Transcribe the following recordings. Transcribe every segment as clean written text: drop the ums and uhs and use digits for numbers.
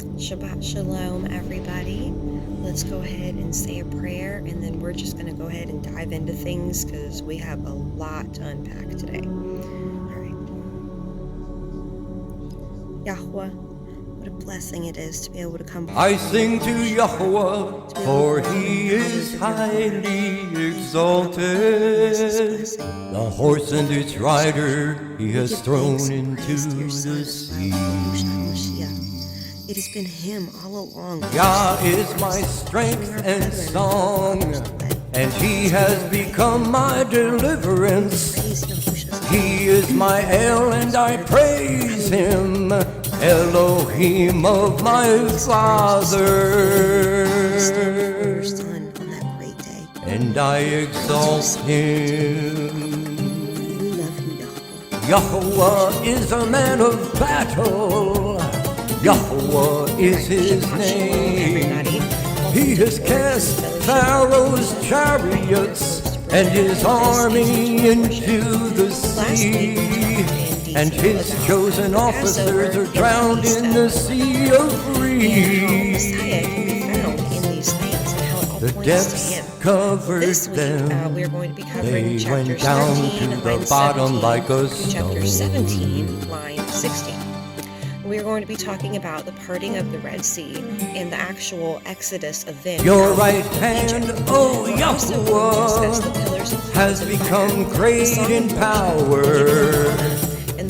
Shabbat Shalom, everybody. Let's go ahead and say a prayer, and then we're just going to go ahead and dive into things because we have a lot to unpack today. All right. Yahweh, what a blessing it is to be able to come. I sing to Yahweh, for he is highly exalted. The horse and its rider he has thrown into the sea. It has been him all along. Yah is my strength and song, and he has become my deliverance. He is my El, and I praise him, Elohim of my father. And I exalt him. Yahweh is a man of battle. Yahweh is his name. He has cast Pharaoh's chariots and his army into the sea, and his chosen officers are drowned in the sea of reeds. The depths covered them. They went down to the bottom like a stone. Chapter 17, line 16. We're going to be talking about the parting of the Red Sea and the actual Exodus event. Your right hand, O Yahweh, has become great in power.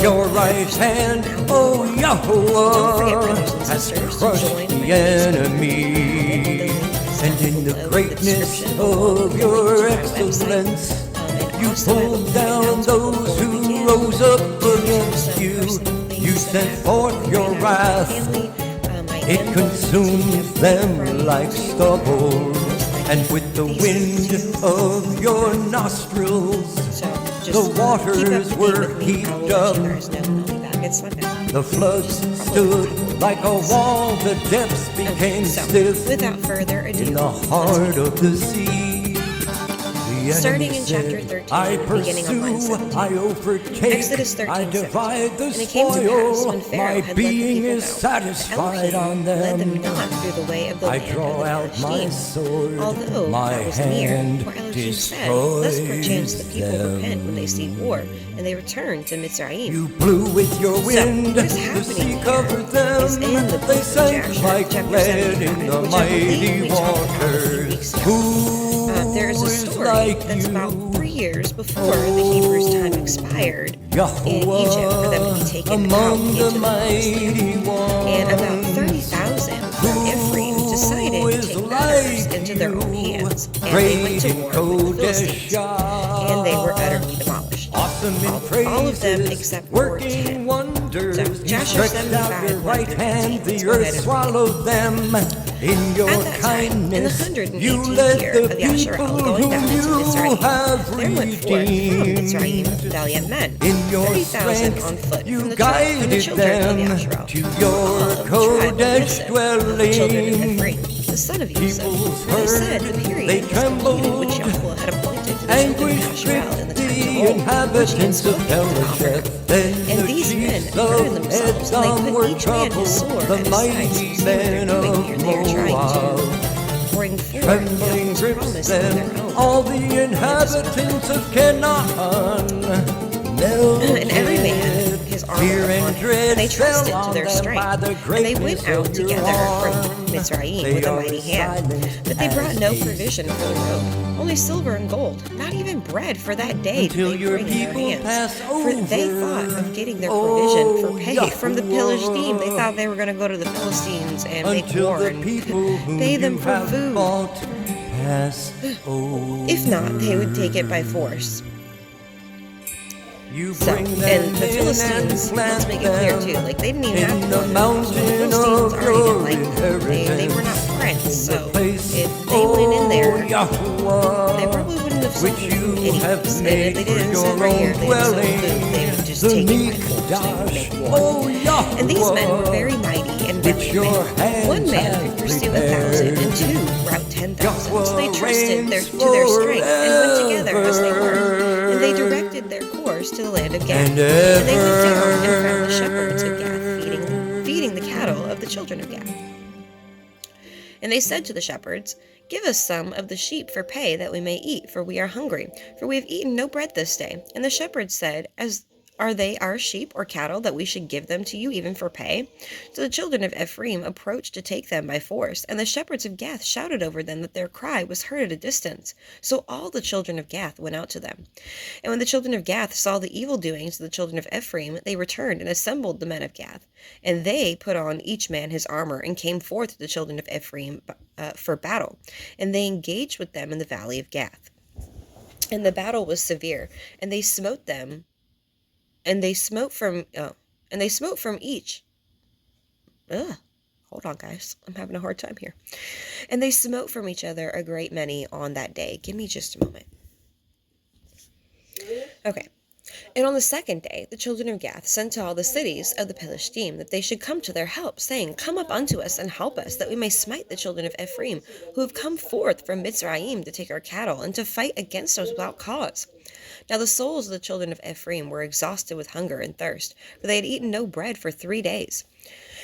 Your right hand, O Yahweh, has crushed the enemy. And in the greatness of your excellence, you pulled down those who rose up against you. You sent forth your wrath, it consumed them like stubble, and with the wind of your nostrils, the waters were heaped up. The floods stood like a wall, the depths became stiff without further ado, in the heart of the sea. Starting in chapter 13, beginning on line 17. I overtake, Exodus 13, I divide the and it came to pass when spoil, Pharaoh my had being let the is people satisfied go, on led them them. not through the way of the I land draw of the out my Philistines, sword, although my that was near, hand for Elohim said, lest perchance the people destroys repent when they them. see war, and they return to Mitzrayim. You blew with your wind, what is the happening sea here covered them, is in the book they of sank Jasher, like chapter lead in 75, the which I believe mighty we talked about a few waters. weeks ago. Who There is a is story like that's you? about 3 years before the Hebrews' time expired in Egypt for them to be taken out among into the the mighty ones. And about 30,000 from Ephraim decided to take matters into their own hands, and they went to war with the Philistines, and they were utterly demolished. Awesome in All of them praises, except for working 10. wonders. So, You Jasher stretched out 75, your right hand, the let's go ahead earth and swallowed them. In your At that time, in the kindness, 118th you year led of the Yasharel people going down into whom you Mitzrayim, have there went forth from Mitzrayim redeemed. valiant men, In your 30,000 on strength, foot, you from the guided children of them Yasharel, to all your of the tribe of Kodesh Yosef, of the children of dwelling. Ephraim, the son of Yosef. Peoples For they said heard, the period they was completed which trembled. Yahweh had appointed to the children of Anguish Yasharel in gripped the times of the old, which he had inhabitants of spoken to the Pelasheth. Then And the these men chiefs had girded of themselves, and they Edom put were each man his troubled. sword The at his side, mighty to see what they're men doing of here. They are trying Moab. to bring forth Trembling Yahweh's grips promise on them, their own. all the inhabitants of Canaan melted. And every man his armor Fear upon and him, dread and they trusted fell to on their them by strength, the and they greatness went out of your together from arm. Mitzrayim They with a are mighty hand. silent But they brought as no they provision for the road, only silver and gold, not even bread for that day until did they your bring in their people hands. pass For they over. thought of getting their provision for pay from the Yahweh. Philistines. They thought they were going to go to the Philistines and make Until war the and people whom pay them you for have food. bought pass over. If not, they would take it by force. You So, bring them and the in Philistines, and let's plant make it clear too, them like they didn't even have in to the go to the mountain Philistines of aren't your even like they were not inheritance. friends. In So the place, if they went in there, they Yahweh, probably wouldn't have sold which them food you have anyways. And if made they for didn't your send right here, own they didn't sell dwelling, food. They would just the take it by meek force. They would make war. Oh Yahweh, And these men were very mighty and which valiant your men. hands One man have could pursue prepared. 1,000, and two rout 10,000. So they Yahweh trusted to their reigns strength and went together as they were. forever. And they directed their course to the land of Gath. And And they went down and ever. found the shepherds of Gath feeding feeding the cattle of the children of Gath. And they said to the shepherds, "Give us some of the sheep for pay, that we may eat, for we are hungry, for we have eaten no bread this day." And the shepherds said, "Are they our sheep or cattle, that we should give them to you even for pay?" So the children of Ephraim approached to take them by force, and the shepherds of Gath shouted over them that their cry was heard at a distance. So all the children of Gath went out to them. And when the children of Gath saw the evil doings of the children of Ephraim, they returned and assembled the men of Gath. And they put on each man his armor, and came forth to the children of Ephraim for battle. And they engaged with them in the valley of Gath. And the battle was severe, and they smote them. And they smote from each. Hold on, guys. I'm having a hard time here. And they smote from each other a great many on that day. Give me just a moment. Okay. And on the second day, the children of Gath sent to all the cities of the Philistine, that they should come to their help, saying, "Come up unto us and help us, that we may smite the children of Ephraim, who have come forth from Mitzrayim to take our cattle, and to fight against us without cause." Now the souls of the children of Ephraim were exhausted with hunger and thirst, for they had eaten no bread for 3 days.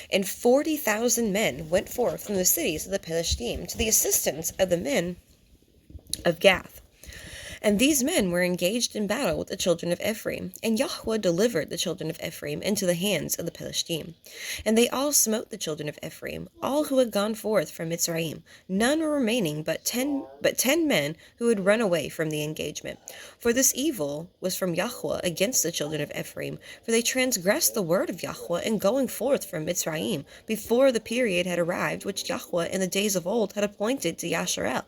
And 40,000 men went forth from the cities of the Philistine to the assistance of the men of Gath. And these men were engaged in battle with the children of Ephraim, and Yahweh delivered the children of Ephraim into the hands of the Philistine. And they all smote the children of Ephraim, all who had gone forth from Mitzrayim. None were remaining but 10 men who had run away from the engagement. For this evil was from Yahweh against the children of Ephraim, for they transgressed the word of Yahweh in going forth from Mitzrayim, before the period had arrived which Yahweh in the days of old had appointed to Yasharel.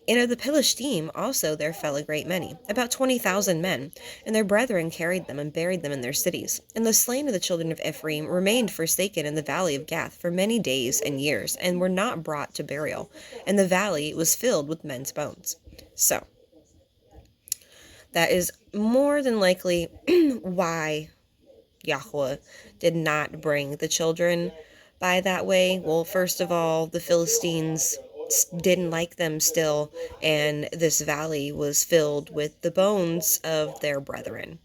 And of the Philistine also there fell a great many, about 20,000 men, and their brethren carried them and buried them in their cities. And the slain of the children of Ephraim remained forsaken in the valley of Gath for many days and years, and were not brought to burial, and the valley was filled with men's bones. So, that is more than likely why Yahweh did not bring the children by that way. Well, first of all, the Philistines didn't like them still, and this valley was filled with the bones of their brethren.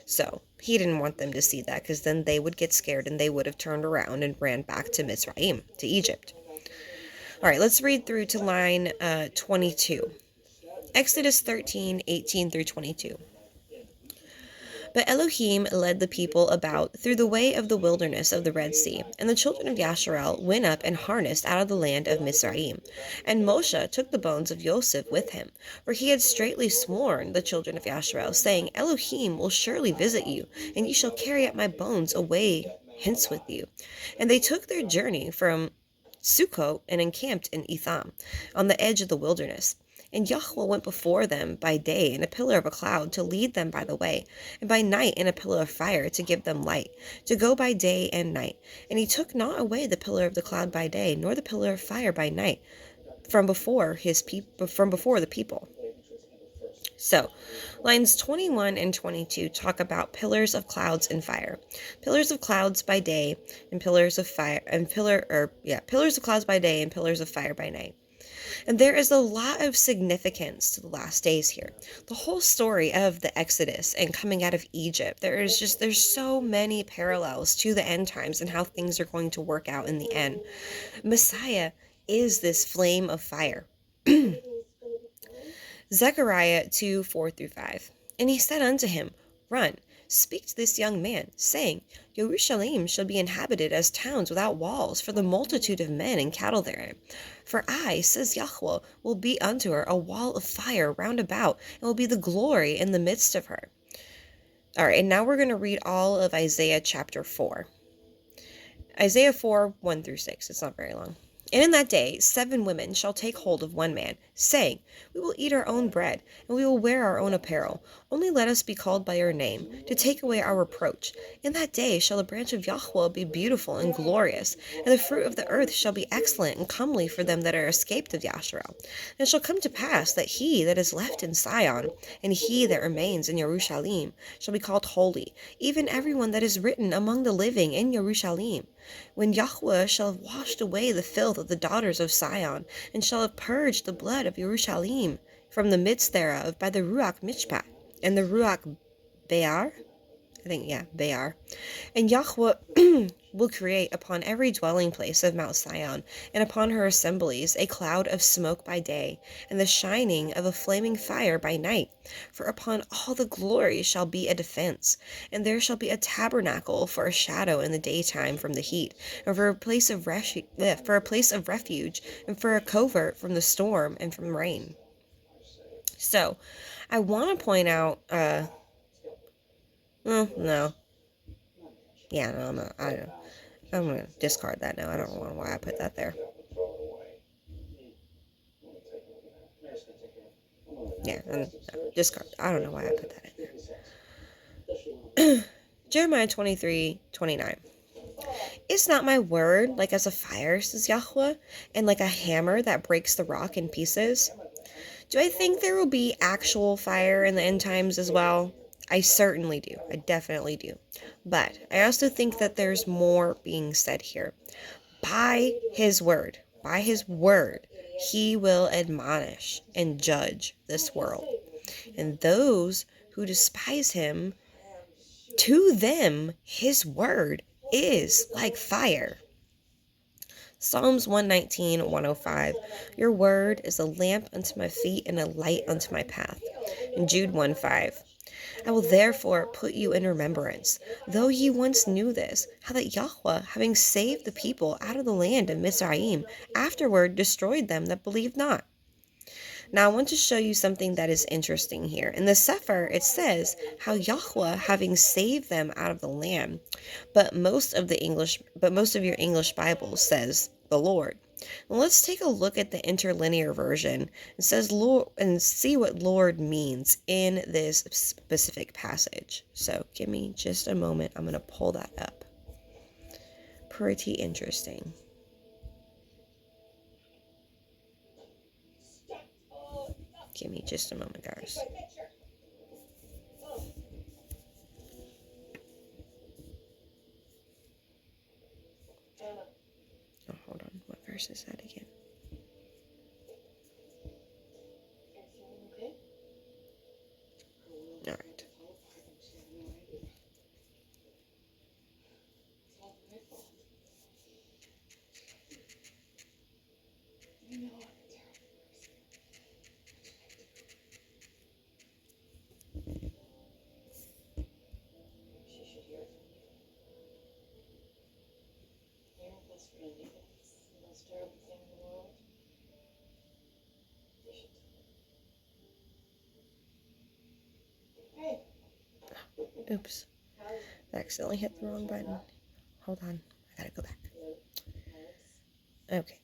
So he didn't want them to see that, because then they would get scared and they would have turned around and ran back to Mitzrayim, to Egypt. All right, let's read through to line 22. Exodus 13:18 through 22. But Elohim led the people about through the way of the wilderness of the Red Sea, and the children of Yasharel went up and harnessed out of the land of Mizraim. And Moshe took the bones of Joseph with him, for he had straitly sworn the children of Yasharel, saying, "Elohim will surely visit you, and ye shall carry up my bones away hence with you." And they took their journey from Sukkot and encamped in Etham, on the edge of the wilderness. And Yahweh went before them by day in a pillar of a cloud to lead them by the way, and by night in a pillar of fire to give them light, to go by day and night. And he took not away the pillar of the cloud by day, nor the pillar of fire by night, from before the people. So, lines 21 and 22 talk about pillars of clouds and fire. Pillars of clouds by day and pillars of fire, pillars of clouds by day and pillars of fire by night. And there is a lot of significance to the last days here. The whole story of the Exodus and coming out of Egypt, there's so many parallels to the end times and how things are going to work out in the end. Messiah is this flame of fire. Zechariah 2:4 through 5. And he said unto him, "Run, speak to this young man, saying, Jerusalem shall be inhabited as towns without walls, for the multitude of men and cattle therein. For I, says Yahweh, will be unto her a wall of fire round about, and will be the glory in the midst of her." All right, and now we're going to read all of Isaiah chapter 4. Isaiah 4:1 through 6. It's not very long. "And in that day 7 women shall take hold of one man, saying, We will eat our own bread, and we will wear our own apparel. Only let us be called by our name, to take away our reproach. In that day shall the branch of Yahweh be beautiful and glorious, and the fruit of the earth shall be excellent and comely for them that are escaped of Yasharel. And it shall come to pass that he that is left in Sion, and he that remains in Jerusalem, shall be called holy, even everyone that is written among the living in Jerusalem. When Yahweh shall have washed away the filth of the daughters of Sion, and shall have purged the blood of Jerusalem from the midst thereof by the Ruach Mishpat, and the Ruach Be'ar," yeah, they are. And Yahweh will create upon every dwelling place of Mount Sion, and upon her assemblies, a cloud of smoke by day, and the shining of a flaming fire by night. For upon all the glory shall be a defense, and there shall be a tabernacle for a shadow in the daytime from the heat, and for a place of refuge, and for a covert from the storm and from rain. So, I want to point out, no. Yeah, no, I don't know. I'm going to discard that now. I don't know why I put that there. Yeah, discard. I don't know why I put that in there. Jeremiah 23:29. Is not my word like as a fire, says Yahweh, and like a hammer that breaks the rock in pieces? Do I think there will be actual fire in the end times as well? I certainly do. I definitely do. But I also think that there's more being said here. By his word, he will admonish and judge this world. And those who despise him, to them his word is like fire. Psalms 119:105. Your word is a lamp unto my feet and a light unto my path. And Jude 1:5. I will therefore put you in remembrance, though ye once knew this, how that Yahweh, having saved the people out of the land of Mizraim, afterward destroyed them that believed not. Now I want to show you something that is interesting here. In the Sefer, it says how Yahweh having saved them out of the land, but most of your English Bible says the Lord. Well, let's take a look at the interlinear version. It says Lord, and see what Lord means in this specific passage. So give me just a moment. I'm going to pull that up. Pretty interesting. Give me just a moment, guys. Oh, hold on. What verse is that again? All right. Oops. I accidentally hit the wrong button. Hold on. I gotta go back. Okay.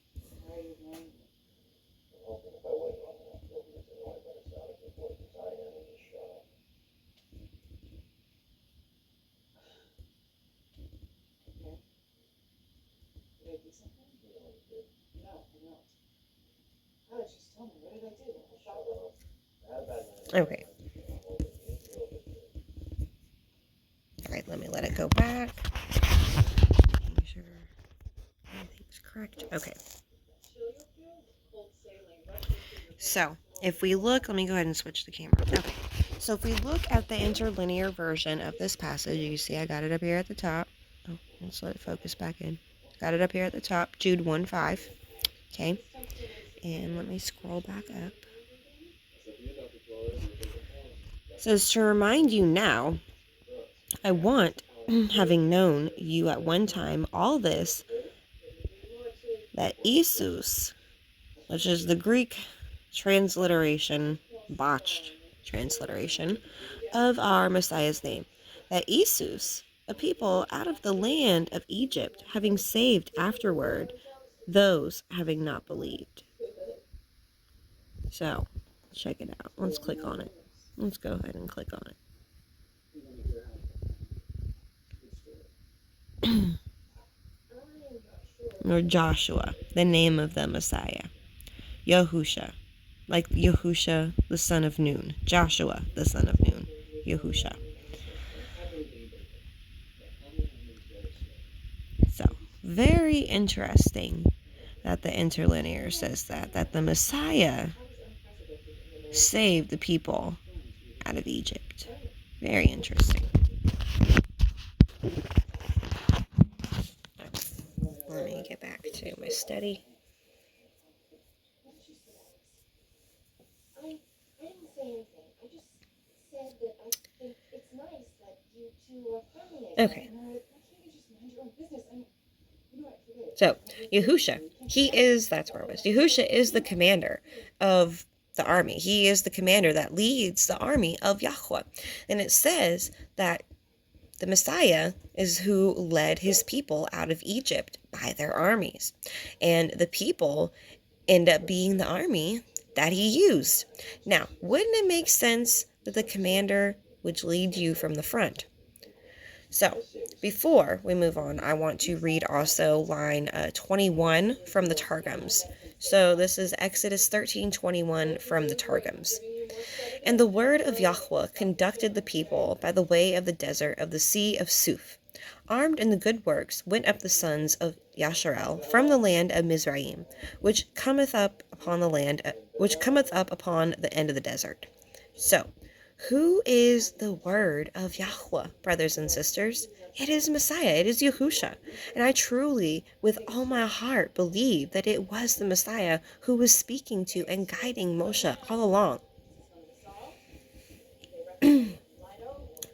Okay. Alright, let me let it go back. Make sure everything's correct. Okay. So, if we look, let me go ahead and switch the camera. Okay. So, if we look at the interlinear version of this passage, you see I got it up here at the top. Oh, let's let it focus back in. Got it up here at the top, Jude 1:5. Okay. And let me scroll back up. It says, to remind you now, I want, having known you at one time, all this, that Isus, which is the Greek transliteration, botched transliteration, of our Messiah's name, that Isus, a people out of the land of Egypt, having saved afterward those having not believed. So, check it out. Let's click on it. Let's go ahead and click on it. Or Joshua, the name of the Messiah. Yahusha, like Yahusha, the son of Nun. Joshua, the son of Nun. Yahusha. So, very interesting that the interlinear says that the Messiah saved the people out of Egypt. Very interesting. Let me get back to my study. Okay. So, Yahusha, Yahusha is the commander of the army. He is the commander that leads the army of Yahweh. And it says that the Messiah is who led his people out of Egypt by their armies. And the people end up being the army that he used. Now, wouldn't it make sense that the commander would lead you from the front? So, before we move on, I want to read also line 21 from the Targums. So, this is Exodus 13:21 from the Targums. And the word of Yahweh conducted the people by the way of the desert of the sea of Suf. Armed in the good works went up the sons of Yasharel from the land of Mizraim, which cometh up upon the end of the desert. So, who is the word of Yahweh, brothers and sisters? It is Messiah, it is Yahusha. And I truly, with all my heart, believe that it was the Messiah who was speaking to and guiding Moshe all along.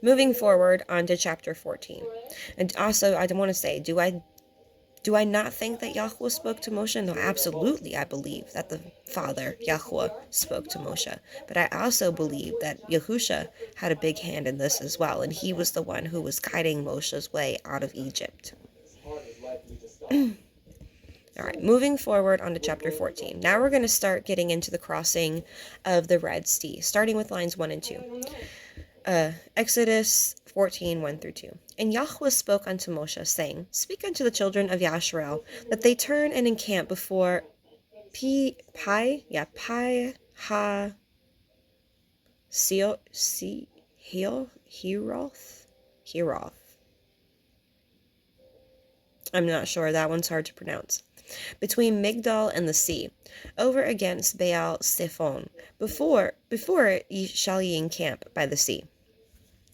Moving forward onto chapter 14. And also, I want to say, do I not think that Yahweh spoke to Moshe? No, absolutely. I believe that the Father, Yahweh, spoke to Moshe. But I also believe that Yahusha had a big hand in this as well. And he was the one who was guiding Moshe's way out of Egypt. All right, moving forward onto chapter 14. Now we're going to start getting into the crossing of the Red Sea, starting with lines 1 and 2. Exodus 14, 1 through 2. And Yahweh spoke unto Moshe, saying, Speak unto the children of Yasharel, that they turn and encamp before Heroth. I'm not sure, that one's hard to pronounce. Between Migdal and the sea, over against Baal Zephon. Before it shall ye encamp by the sea.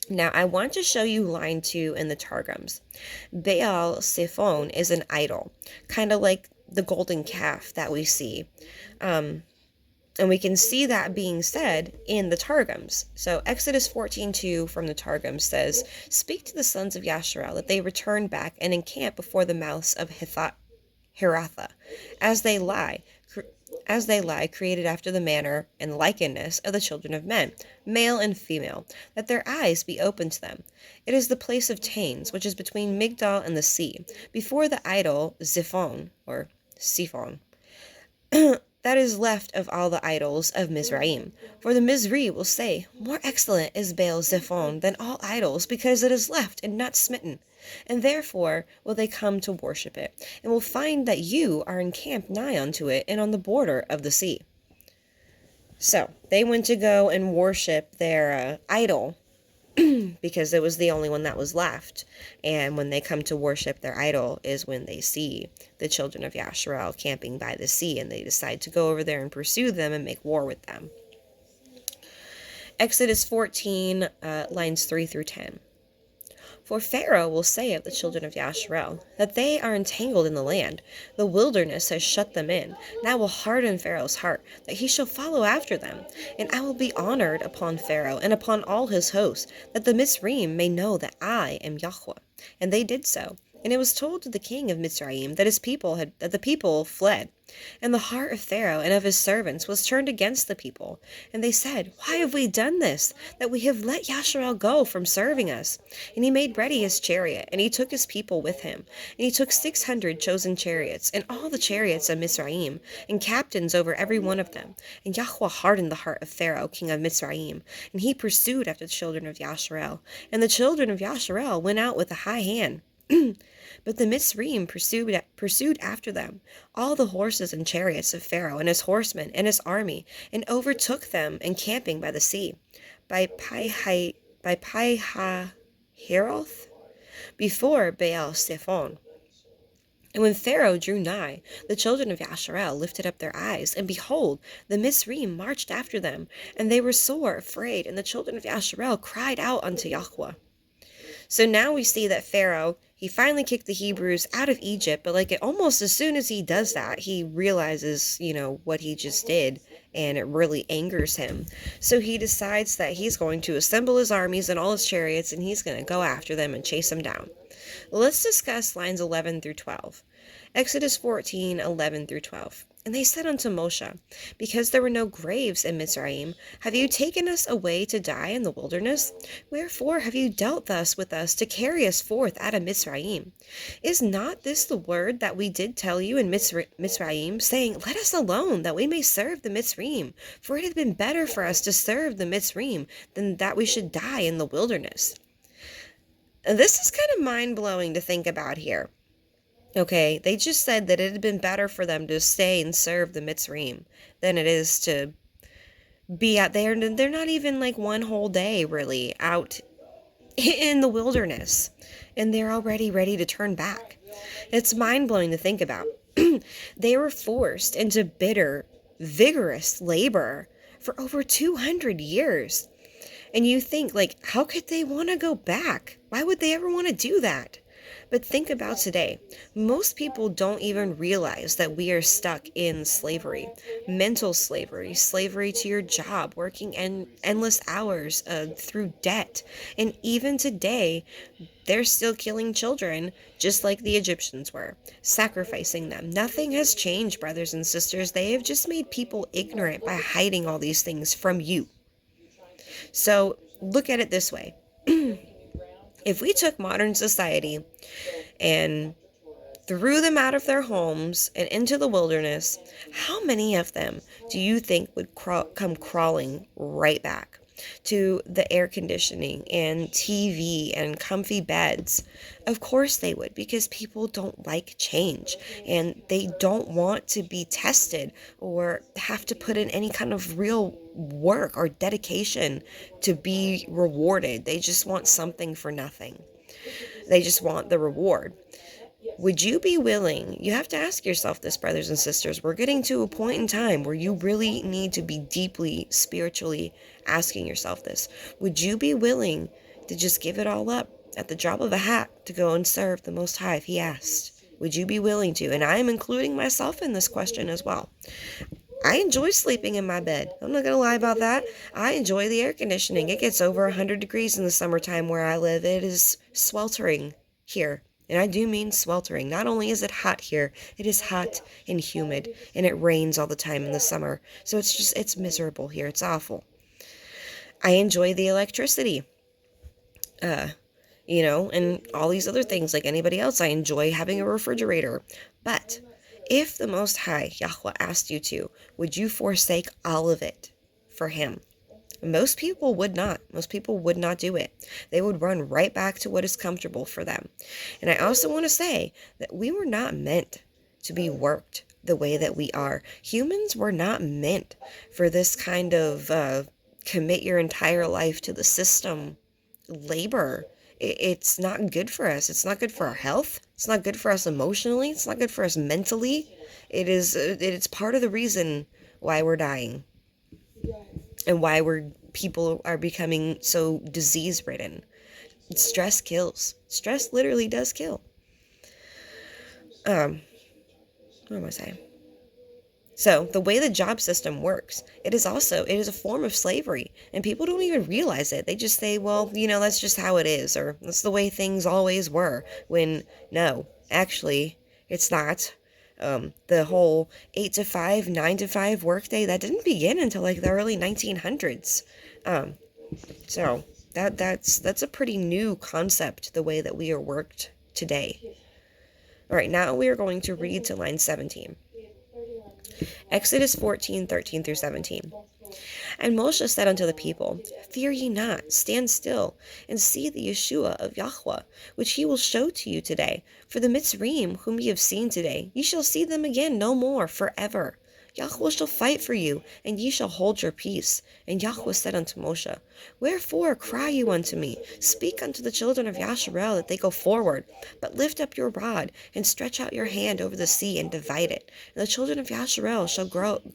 Now, I want to show you line 2 in the Targums. Baal Zephon is an idol, kind of like the golden calf that we see. And we can see that being said in the Targums. So Exodus 14:2 from the Targums says, Speak to the sons of Yasharel, that they return back and encamp before the mouths of Heratha, as they lie, created after the manner and likeness of the children of men, male and female, that their eyes be open to them. It is the place of Tanes, which is between Migdal and the sea, before the idol Zephon, or Siphon, that is left of all the idols of Mizraim. For the Mizri will say, More excellent is Baal Zephon than all idols, because it is left and not smitten. And therefore will they come to worship it, and will find that you are encamped nigh unto it, and on the border of the sea. So, they went to go and worship their idol, because it was the only one that was left. And when they come to worship their idol is when they see the children of Yasharel camping by the sea, and they decide to go over there and pursue them and make war with them. Exodus 14, lines 3 through 10. For Pharaoh will say of the children of Yasharel, that they are entangled in the land. The wilderness has shut them in, and I will harden Pharaoh's heart, that he shall follow after them. And I will be honored upon Pharaoh, and upon all his hosts, that the Mizraim may know that I am Yahweh. And they did so. And it was told to the king of Mizraim that the people fled. And the heart of Pharaoh and of his servants was turned against the people. And they said, Why have we done this, that we have let Yasharel go from serving us? And he made ready his chariot, and he took his people with him. And he took 600 chosen chariots, and all the chariots of Mizraim, and captains over every one of them. And Yahweh hardened the heart of Pharaoh, king of Mizraim, and he pursued after the children of Yasharel. And the children of Yasharel went out with a high hand. But the Mizraim pursued after them, all the horses and chariots of Pharaoh and his horsemen and his army, and overtook them encamping by the sea, by Pi-hahiroth, before Baal Zephon. And when Pharaoh drew nigh, the children of Yasharel lifted up their eyes, and behold, the Mizraim marched after them, and they were sore afraid, and the children of Yasharel cried out unto Yahweh. So now we see that Pharaoh, he finally kicked the Hebrews out of Egypt, but like almost as soon as he does that, he realizes, what he just did, and it really angers him. So he decides that he's going to assemble his armies and all his chariots, and he's going to go after them and chase them down. Let's discuss lines 11 through 12. Exodus 14, 11 through 12. And they said unto Moshe, because there were no graves in Mizraim, have you taken us away to die in the wilderness? Wherefore have you dealt thus with us to carry us forth out of Mizraim? Is not this the word that we did tell you in Mizraim, saying, let us alone, that we may serve the Mizraim? For it had been better for us to serve the Mizraim than that we should die in the wilderness. And this is kind of mind-blowing to think about here. Okay, they just said that it had been better for them to stay and serve the Mitzrayim than it is to be out there. And they're not even like one whole day really out in the wilderness. And they're already ready to turn back. It's mind-blowing to think about. They were forced into bitter, vigorous labor for over 200 years. And you think, like, how could they want to go back? Why would they ever want to do that? But think about today. Most people don't even realize that we are stuck in slavery, mental slavery, slavery to your job, working endless hours through debt. And even today, they're still killing children just like the Egyptians were, sacrificing them. Nothing has changed, brothers and sisters. They have just made people ignorant by hiding all these things from you. So look at it this way. If we took modern society and threw them out of their homes and into the wilderness, how many of them do you think would come crawling right back to the air conditioning and TV and comfy beds? Of course they would, because people don't like change and they don't want to be tested or have to put in any kind of real work or dedication to be rewarded. They just want something for nothing. They just want the reward. Would you be willing? You have to ask yourself this, brothers and sisters. We're getting to a point in time where you really need to be deeply spiritually asking yourself this. Would you be willing to just give it all up at the drop of a hat to go and serve the Most High if He asked? Would you be willing to? And I am including myself in this question as well. I enjoy sleeping in my bed. I'm not going to lie about that. I enjoy the air conditioning. It gets over 100 degrees in the summertime where I live. It is sweltering here. And I do mean sweltering. Not only is it hot here, it is hot and humid. And it rains all the time in the summer. So it's miserable here. It's awful. I enjoy the electricity. And all these other things like anybody else. I enjoy having a refrigerator. But if the Most High, Yahweh, asked you to, would you forsake all of it for Him? Most people would not. Most people would not do it. They would run right back to what is comfortable for them. And I also want to say that we were not meant to be worked the way that we are. Humans were not meant for this kind of commit your entire life to the system labor. It's not good for us. It's not good for our health. It's not good for us emotionally. It's not good for us mentally. It's part of the reason why we're dying and why people are becoming so disease ridden. Stress kills. Stress literally does kill. What am I saying? So the way the job system works, it is a form of slavery, and people don't even realize it. They just say, well, that's just how it is, or that's the way things always were, when no, actually, it's not. The whole 8 to 5, 9 to 5 workday, that didn't begin until like the early 1900s. So that's a pretty new concept, the way that we are worked today. All right, now we are going to read to line 17. Exodus 14, 13 through 17. And Moshe said unto the people, fear ye not, stand still, and see the Yeshua of Yahweh, which He will show to you today. For the Mitzrayim, whom ye have seen today, ye shall see them again no more forever. Yahweh shall fight for you, and ye shall hold your peace. And Yahweh said unto Moshe, wherefore cry you unto me? Speak unto the children of Yasharel that they go forward. But lift up your rod, and stretch out your hand over the sea, and divide it. And the children of Yasharel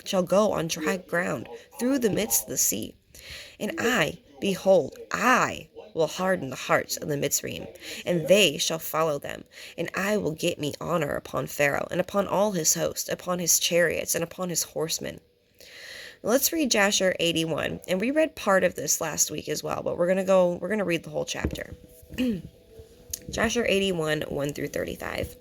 shall go on dry ground, through the midst of the sea. And I, behold, I will harden the hearts of the Mitzrayim, and they shall follow them. And I will get me honor upon Pharaoh, and upon all his host, upon his chariots, and upon his horsemen. Let's read Jasher 81, and we read part of this last week as well, but we're gonna read the whole chapter. Jasher 81, 1 through 35.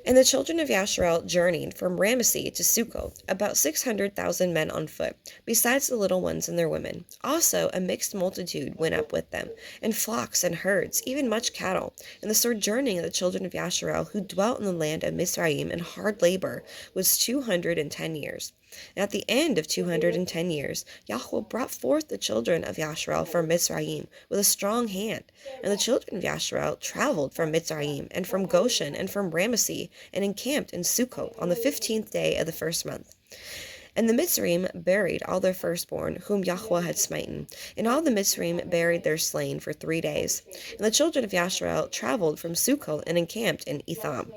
And the children of Yasharel journeyed from Ramesses to Succoth, about 600,000 men on foot, besides the little ones and their women. Also a mixed multitude went up with them, and flocks and herds, even much cattle. And the sojourning of the children of Yasharel, who dwelt in the land of Mizraim in hard labor, was 210 years. And at the end of 210 years, Yahweh brought forth the children of Yasharel from Mizraim with a strong hand. And the children of Yasharel traveled from Mizraim, and from Goshen, and from Ramesses, and encamped in Succoth on the 15th day of the first month. And the Mitzrayim buried all their firstborn, whom Yahweh had smitten. And all the Mitzrayim buried their slain for 3 days. And the children of Yasharel traveled from Succoth, and encamped in Etham,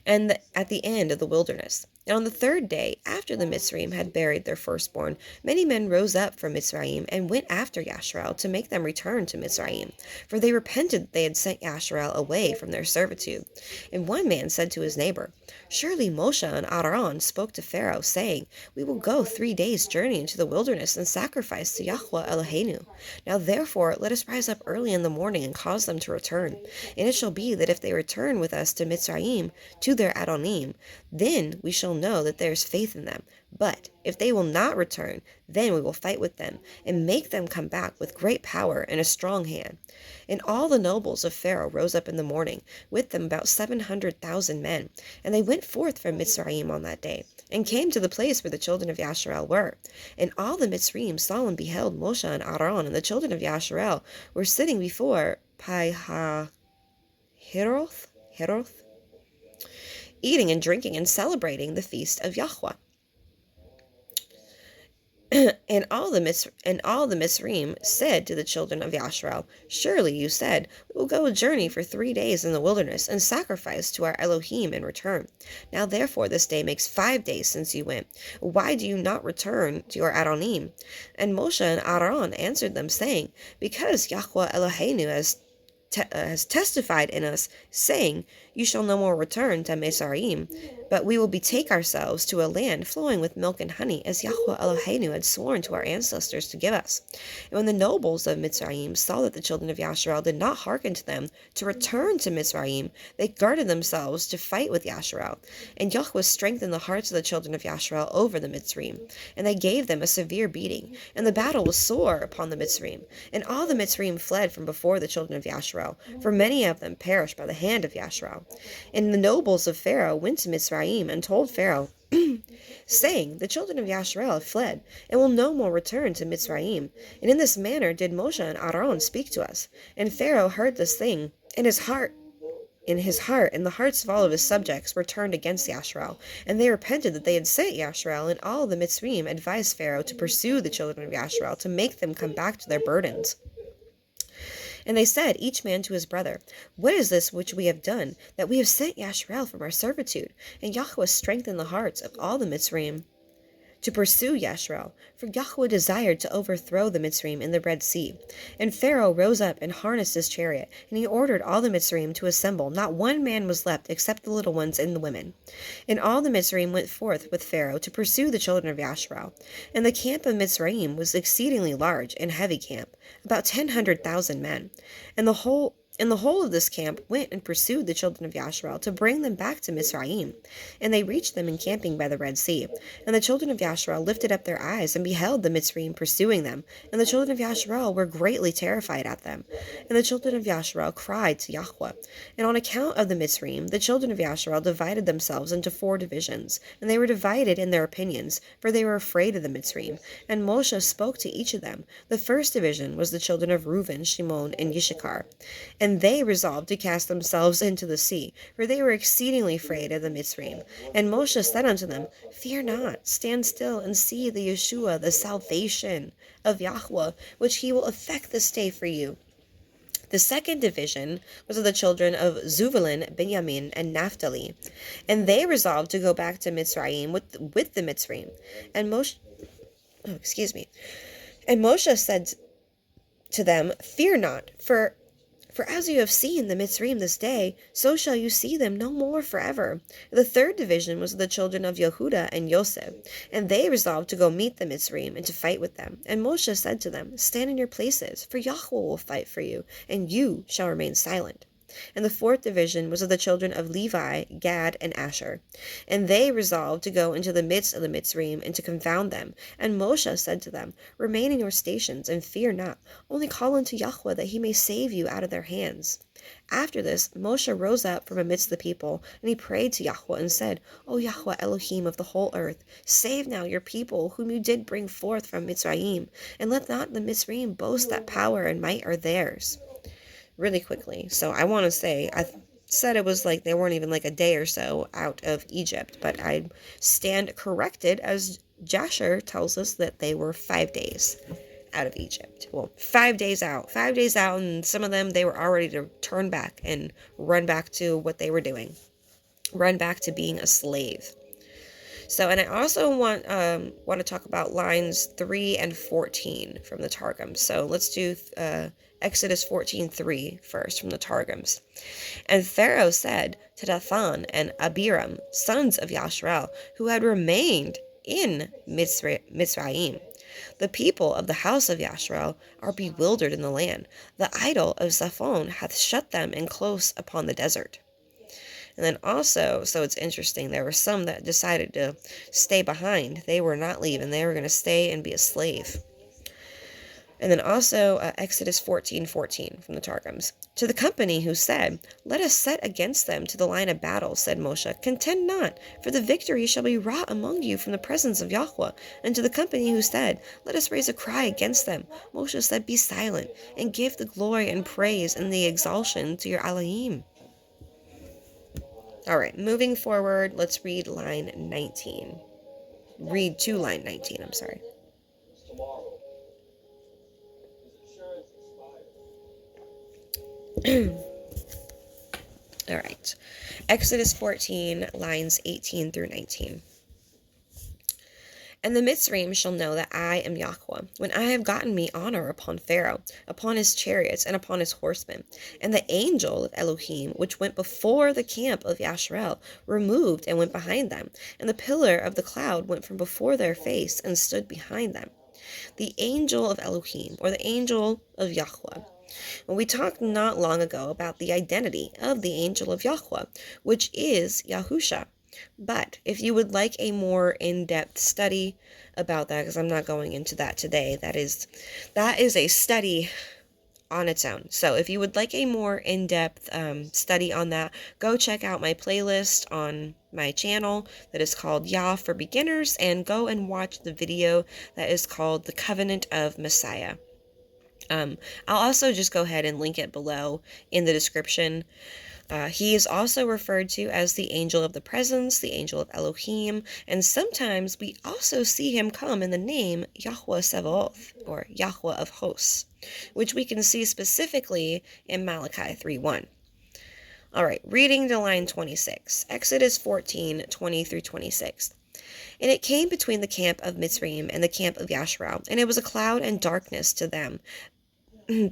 and at the end of the wilderness. And on the 3rd day, after the Mitzrayim had buried their firstborn, many men rose up from Mitzrayim, and went after Yasharel to make them return to Mitzrayim. For they repented that they had sent Yasharel away from their servitude. And one man said to his neighbor, Surely Moshe and Aaron spoke to Pharaoh, saying, We will go 3 days' journey into the wilderness, and sacrifice to Yahweh Eloheinu. Now therefore let us rise up early in the morning, and cause them to return. And it shall be that if they return with us to Mitzrayim, to their Adonim, then we shall know that there is faith in them. But if they will not return, then we will fight with them, and make them come back with great power and a strong hand. And all the nobles of Pharaoh rose up in the morning, with them about 700,000 men. And they went forth from Mitzrayim on that day, and came to the place where the children of Yasharel were. And all the Mitzrayim saw and beheld Moshe and Aaron, and the children of Yasharel were sitting before Pi-hahiroth, eating and drinking and celebrating the feast of Yahweh. And all the Mitzrayim said to the children of Yasharel, Surely you said, We will go a journey for 3 days in the wilderness, and sacrifice to our Elohim in return. Now therefore this day makes 5 days since you went. Why do you not return to your Adonim? And Moshe and Aaron answered them, saying, Because Yahweh Eloheinu has testified in us, saying, You shall no more return to Mitzrayim, but we will betake ourselves to a land flowing with milk and honey, as Yahweh Eloheinu had sworn to our ancestors to give us. And when the nobles of Mitzrayim saw that the children of Yasharel did not hearken to them to return to Mitzrayim, they guarded themselves to fight with Yasharel. And Yahweh strengthened the hearts of the children of Yasharel over the Mitzrayim, and they gave them a severe beating. And the battle was sore upon the Mitzrayim. And all the Mitzrayim fled from before the children of Yasharel, for many of them perished by the hand of Yasharel. And the nobles of Pharaoh went to Mitzrayim, and told Pharaoh, saying, The children of Yasharel have fled, and will no more return to Mitzrayim. And in this manner did Moshe and Aaron speak to us. And Pharaoh heard this thing, and his heart, and the hearts of all of his subjects were turned against Yasharel. And they repented that they had sent Yasharel, and all the Mitzrayim advised Pharaoh to pursue the children of Yasharel, to make them come back to their burdens. And they said, each man to his brother, What is this which we have done, that we have sent Yasharel from our servitude? And Yahweh strengthened the hearts of all the Mitzrayim to pursue Yasharel, for Yahweh desired to overthrow the Mitzrayim in the Red Sea. And Pharaoh rose up and harnessed his chariot, and he ordered all the Mitzrayim to assemble. Not one man was left, except the little ones and the women. And all the Mitzrayim went forth with Pharaoh to pursue the children of Yasharel. And the camp of Mitzrayim was exceedingly large and heavy camp, about 100,000 men. And the whole of this camp went and pursued the children of Yasharel to bring them back to Mitzrayim. And they reached them encamping by the Red Sea. And the children of Yasharel lifted up their eyes and beheld the Mitzrayim pursuing them. And the children of Yasharel were greatly terrified at them. And the children of Yasharel cried to Yahweh. And on account of the Mitzrayim, the children of Yasharel divided themselves into 4 divisions. And they were divided in their opinions, for they were afraid of the Mitzrayim. And Moshe spoke to each of them. The first division was the children of Reuben, Shimon, and Yishachar. And they resolved to cast themselves into the sea, for they were exceedingly afraid of the Mitzrayim. And Moshe said unto them, Fear not, stand still, and see the Yeshua, the salvation of Yahweh, which he will effect this day for you. The second division was of the children of Zebulun, Benjamin, and Naphtali. And they resolved to go back to Mitzrayim with the Mitzrayim. And Moshe said to them, "Fear not, for as you have seen the Mitzrayim this day, so shall you see them no more forever." The third division was the children of Yehuda and Yosef, and they resolved to go meet the Mitzrayim and to fight with them. And Moshe said to them, "Stand in your places, for Yahweh will fight for you, and you shall remain silent." And the fourth division was of the children of Levi, Gad, and Asher. And they resolved to go into the midst of the Mitzrayim and to confound them. And Moshe said to them, "Remain in your stations, and fear not. Only call unto Yahweh, that he may save you out of their hands." After this, Moshe rose up from amidst the people, and he prayed to Yahweh, and said, "O Yahweh Elohim of the whole earth, save now your people, whom you did bring forth from Mitzrayim, and let not the Mitzrayim boast that power and might are theirs." Really quickly. So I want to say, I said it was like they weren't even like a day or so out of Egypt, but I stand corrected, as Jasher tells us that they were 5 days out of Egypt. Well, 5 days out. 5 days out, and some of them, they were already to turn back and run back to what they were doing. Run back to being a slave. So, and I also want to talk about lines 3 and 14 from the Targums. So let's do Exodus 14:3 first from the Targums. "And Pharaoh said to Dathan and Abiram, sons of Yashrael, who had remained in Mitzrayim, the people of the house of Yashrael are bewildered in the land. The idol of Zaphon hath shut them in close upon the desert." And then also, so it's interesting, there were some that decided to stay behind. They were not leaving. They were going to stay and be a slave. And then also Exodus 14:14 from the Targums. "To the company who said, Let us set against them to the line of battle, said Moshe, Contend not, for the victory shall be wrought among you from the presence of Yahweh. And to the company who said, Let us raise a cry against them, Moshe said, Be silent, and give the glory and praise and the exaltation to your Elohim." All right, moving forward, let's read line 19. Read to line 19, I'm sorry. All right. Exodus 14, lines 18 through 19. "And the Mitzrayim shall know that I am Yahweh, when I have gotten me honor upon Pharaoh, upon his chariots, and upon his horsemen. And the angel of Elohim, which went before the camp of Yashrael, removed and went behind them. And the pillar of the cloud went from before their face and stood behind them." The angel of Elohim, or the angel of Yahweh. When we talked not long ago about the identity of the angel of Yahweh, which is Yahusha. But if you would like a more in-depth study about that, because I'm not going into that today, that is a study on its own. So if you would like a more in-depth study on that, go check out my playlist on my channel that is called Yah for Beginners, and go and watch the video that is called The Covenant of Messiah. I'll also just go ahead and link it below in the description. He is also referred to as the angel of the presence, the angel of Elohim, and sometimes we also see him come in the name Yahweh Sevaoth, or Yahweh of hosts, which we can see specifically in Malachi 3:1. All right, reading to line 26, Exodus 14:20 through 26. "And it came between the camp of Mitzrayim and the camp of Yashrael, and it was a cloud and darkness to them,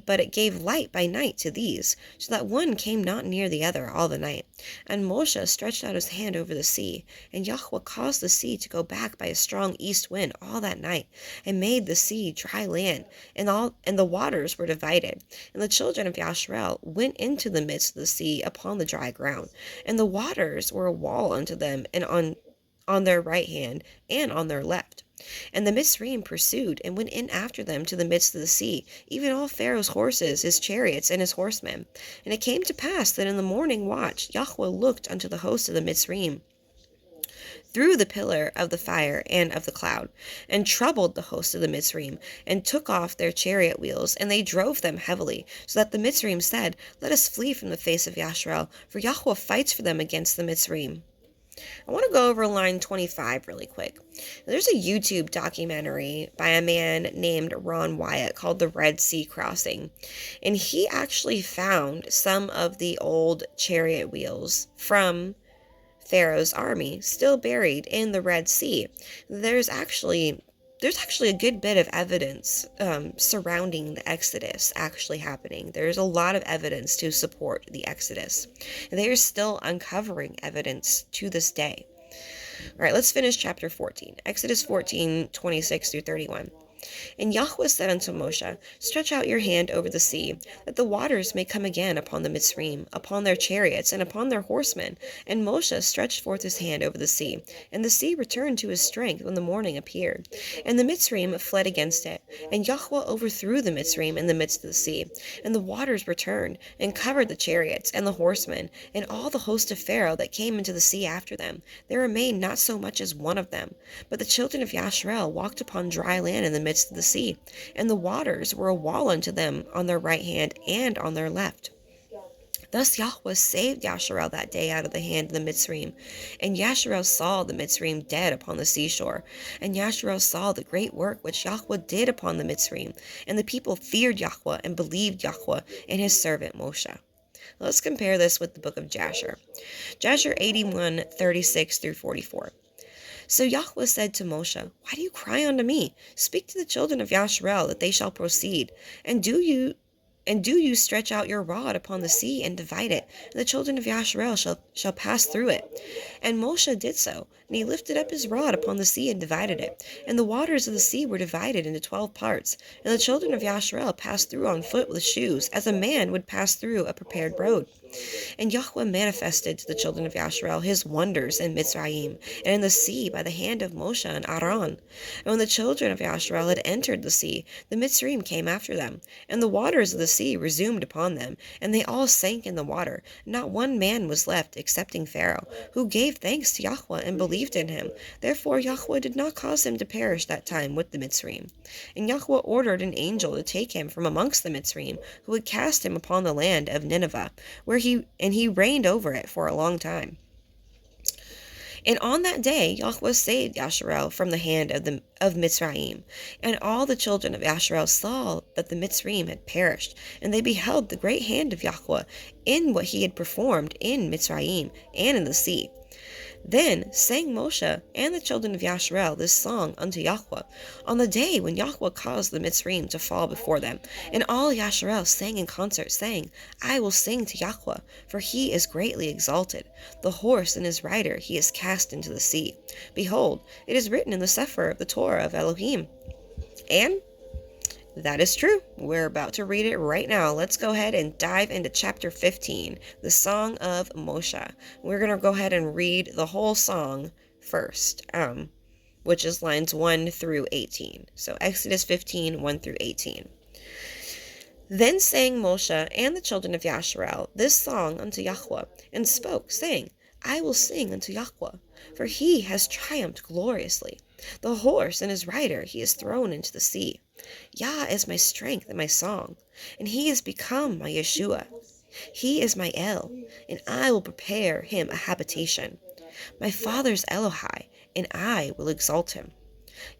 but it gave light by night to these, so that one came not near the other all the night. And Moshe stretched out his hand over the sea, and Yahweh caused the sea to go back by a strong east wind all that night, and made the sea dry land, and the waters were divided. And the children of Yashrael went into the midst of the sea upon the dry ground, and the waters were a wall unto them, and on their right hand and on their left. And the Mitzrayim pursued and went in after them to the midst of the sea, even all Pharaoh's horses, his chariots, and his horsemen. And it came to pass that in the morning watch Yahweh looked unto the host of the Mitzrayim through the pillar of the fire and of the cloud, and troubled the host of the Mitzrayim, and took off their chariot wheels, and they drove them heavily, so that the Mitzrayim said, Let us flee from the face of Yashrael, for Yahweh fights for them against the Mitzrayim." I want to go over line 25 really quick. There's a YouTube documentary by a man named Ron Wyatt called The Red Sea Crossing. And he actually found some of the old chariot wheels from Pharaoh's army still buried in the Red Sea. There's actually there's actually a good bit of evidence surrounding the Exodus actually happening. There's a lot of evidence to support the Exodus. They are still uncovering evidence to this day. All right, let's finish chapter 14. Exodus 14, 26 through 31. And Yahweh said unto Moshe, Stretch out your hand over the sea, that the waters may come again upon the Mitzrayim, upon their chariots, and upon their horsemen. And Moshe stretched forth his hand over the sea, and the sea returned to his strength when the morning appeared. And the Mitzrayim fled against it, and Yahweh overthrew the Mitzrayim in the midst of the sea. And the waters returned, and covered the chariots, and the horsemen, and all the host of Pharaoh that came into the sea after them. There remained not so much as one of them. But the children of Yasharel walked upon dry land in the midst of the sea, and the waters were a wall unto them on their right hand and on their left. Thus Yahweh saved Yasharel that day out of the hand of the Mitzrayim. And Yasharel saw the Mitzrayim dead upon the seashore. And Yasharel saw the great work which Yahweh did upon the Mitzrayim. And the people feared Yahweh and believed Yahweh and his servant Moshe. Let's compare this with the book of Jasher. Jasher 81, 36 through 44. So Yahweh said to Moshe, Why do you cry unto me? Speak to the children of Yasharel that they shall proceed. And do you stretch out your rod upon the sea and divide it, and the children of Yasharel shall pass through it. And Moshe did so, and he lifted up his rod upon the sea and divided it. And the waters of the sea were divided into 12 parts. And the children of Yasharel passed through on foot with shoes, as a man would pass through a prepared road. And Yahweh manifested to the children of Yasharel his wonders in Mitzrayim, and in the sea by the hand of Moshe and Aaron. And when the children of Yasharel had entered the sea, the Mitzrayim came after them, and the waters of the sea resumed upon them, and they all sank in the water. Not one man was left excepting Pharaoh, who gave thanks to Yahweh and believed in him. Therefore Yahweh did not cause him to perish that time with the Mitzrayim. And Yahweh ordered an angel to take him from amongst the Mitzrayim, who would cast him upon the land of Nineveh, where he reigned over it for a long time. And on that day Yahweh saved Yasharel from the hand of Mitzrayim. And all the children of Yasharel saw that the Mitzrayim had perished, and they beheld the great hand of Yahweh in what he had performed in Mitzrayim and in the sea. Then sang Moshe and the children of Yasharel this song unto Yahweh on the day when Yahweh caused the Mitzrayim to fall before them. And all Yasharel sang in concert, saying, I will sing to Yahweh, for he is greatly exalted. The horse and his rider he is cast into the sea. Behold, it is written in the Sefer of the Torah of Elohim. And that is true. We're about to read it right now. Let's go ahead and dive into chapter 15, the Song of Mosheh. We're going to go ahead and read the whole song first, which is lines 1 through 18. So Exodus 15, 1 through 18. Then sang Moshe and the children of Yasharel this song unto Yahweh, and spoke, saying, I will sing unto Yahweh, for he has triumphed gloriously. The horse and his rider he is thrown into the sea. Yah is my strength and my song, and he is become my Yeshua. He is my El, and I will prepare him a habitation. My father's Elohai, and I will exalt him.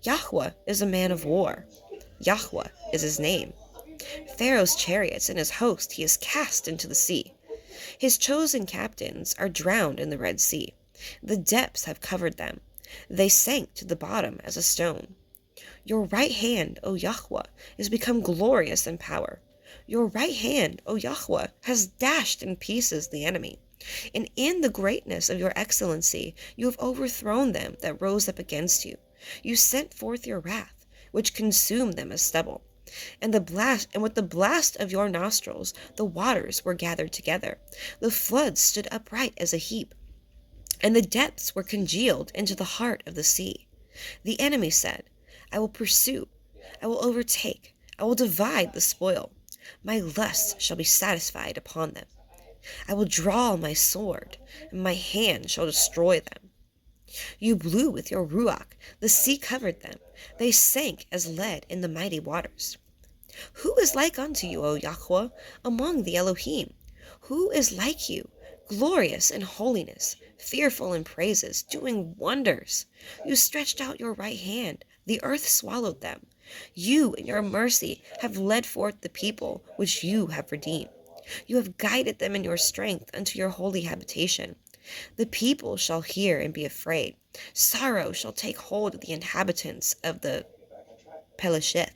Yahweh is a man of war. Yahweh is his name. Pharaoh's chariots and his host he has cast into the sea. His chosen captains are drowned in the Red Sea. The depths have covered them. They sank to the bottom as a stone. Your right hand, O Yahweh, is become glorious in power. Your right hand, O Yahweh, has dashed in pieces the enemy. And in the greatness of your excellency, you have overthrown them that rose up against you. You sent forth your wrath, which consumed them as stubble. And with the blast of your nostrils, the waters were gathered together. The floods stood upright as a heap, and the depths were congealed into the heart of the sea. The enemy said, I will pursue, I will overtake, I will divide the spoil. My lust shall be satisfied upon them. I will draw my sword, and my hand shall destroy them. You blew with your ruach, the sea covered them. They sank as lead in the mighty waters. Who is like unto you, O Yahweh, among the Elohim? Who is like you, glorious in holiness, fearful in praises, doing wonders? You stretched out your right hand, the earth swallowed them. You in your mercy have led forth the people which you have redeemed. You have guided them in your strength unto your holy habitation. The people shall hear and be afraid. Sorrow shall take hold of the inhabitants of the Pelesheth.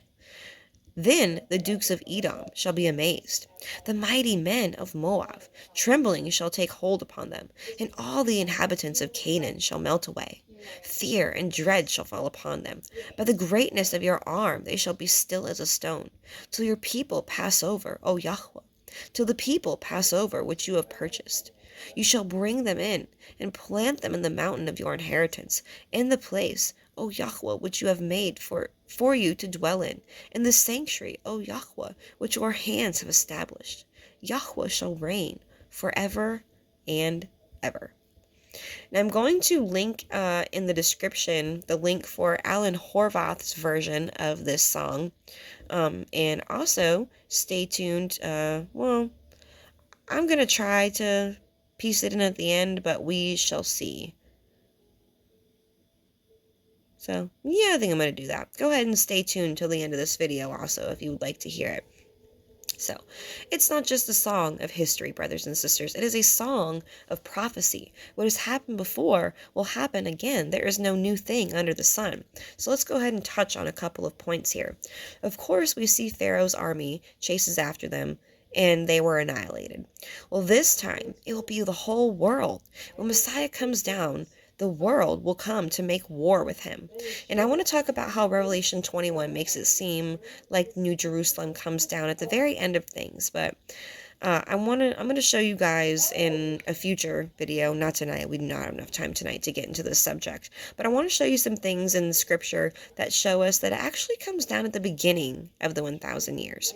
Then the dukes of Edom shall be amazed. The mighty men of Moab, trembling, shall take hold upon them, and all the inhabitants of Canaan shall melt away. Fear and dread shall fall upon them. By the greatness of your arm they shall be still as a stone, till your people pass over, O Yahweh, till the people pass over which you have purchased. You shall bring them in, and plant them in the mountain of your inheritance, in the place, O Yahweh, which you have made for you to dwell in the sanctuary, O Yahweh, which your hands have established. Yahweh shall reign forever and ever. Now I'm going to link in the description the link for Alan Horvath's version of this song. And also stay tuned. Well, I'm going to try to piece it in at the end, but we shall see. So, yeah, I think I'm going to do that. Go ahead and stay tuned till the end of this video also if you would like to hear it. So, it's not just a song of history, brothers and sisters. It is a song of prophecy. What has happened before will happen again. There is no new thing under the sun. So let's go ahead and touch on a couple of points here. Of course, we see Pharaoh's army chases after them, and they were annihilated. Well, this time, it will be the whole world. When Messiah comes down, the world will come to make war with him. And I want to talk about how Revelation 21 makes it seem like New Jerusalem comes down at the very end of things. But I'm going to show you guys in a future video, not tonight. We do not have enough time tonight to get into this subject. But I want to show you some things in the scripture that show us that it actually comes down at the beginning of the 1,000 years.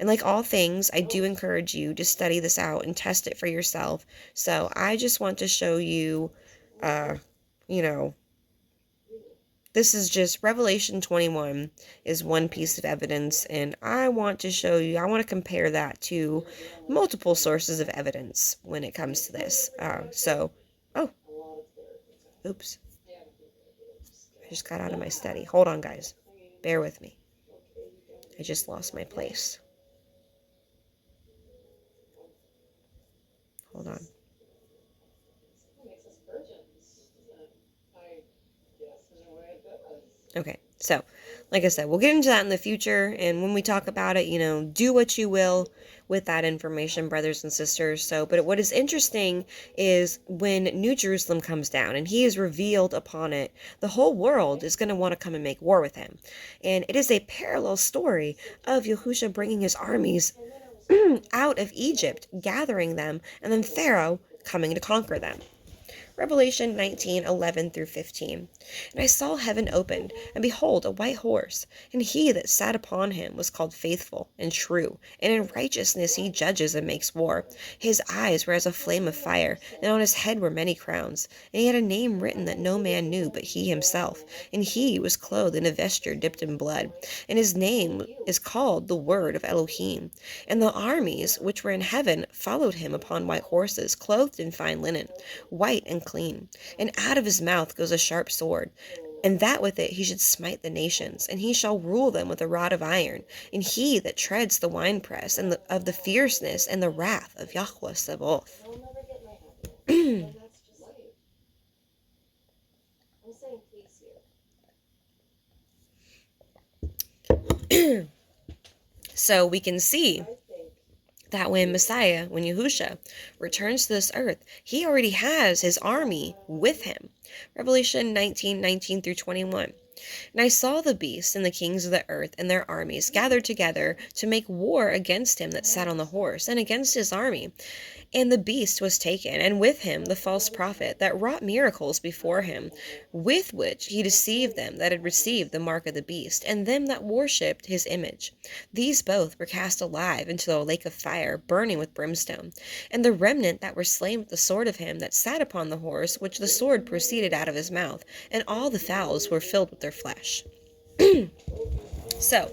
And like all things, I do encourage you to study this out and test it for yourself. So I just want to show you this is just Revelation 21 is one piece of evidence, and I want to show you, I want to compare that to multiple sources of evidence when it comes to this. Oops. I just got out of my study. Hold on, guys. Bear with me. I just lost my place. Hold on. Okay, so, like I said, we'll get into that in the future, and when we talk about it, do what you will with that information, brothers and sisters. So, but what is interesting is when New Jerusalem comes down, and he is revealed upon it, the whole world is going to want to come and make war with him. And it is a parallel story of Yahushua bringing his armies out of Egypt, gathering them, and then Pharaoh coming to conquer them. Revelation 19:11-15. And I saw heaven opened, and behold, a white horse, and he that sat upon him was called Faithful and True, and in righteousness he judges and makes war. His eyes were as a flame of fire, and on his head were many crowns. And he had a name written that no man knew but he himself, and he was clothed in a vesture dipped in blood. And his name is called the Word of Elohim. And the armies which were in heaven followed him upon white horses, clothed in fine linen, white and clean. And out of his mouth goes a sharp sword, and that with it he should smite the nations, and he shall rule them with a rod of iron. And he that treads the winepress and of the fierceness and the wrath of Yahweh Sabaoth. So we can see that when Messiah, when Yahushua returns to this earth, he already has his army with him. Revelation 19:19-21. And I saw the beast and the kings of the earth and their armies gathered together to make war against him that sat on the horse and against his army. And the beast was taken, and with him the false prophet that wrought miracles before him, with which he deceived them that had received the mark of the beast, and them that worshipped his image. These both were cast alive into a lake of fire, burning with brimstone. And the remnant that were slain with the sword of him that sat upon the horse, which the sword proceeded out of his mouth, and all the fowls were filled with their flesh. So,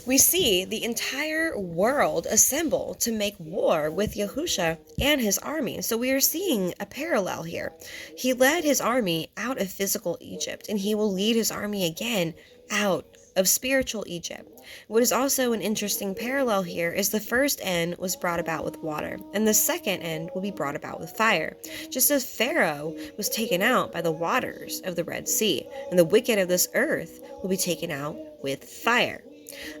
we see the entire world assemble to make war with Yahushua and his army. So we are seeing a parallel here. He led his army out of physical Egypt, and he will lead his army again out of spiritual Egypt. What is also an interesting parallel here is the first end was brought about with water, and the second end will be brought about with fire. Just as Pharaoh was taken out by the waters of the Red Sea, and the wicked of this earth will be taken out with fire.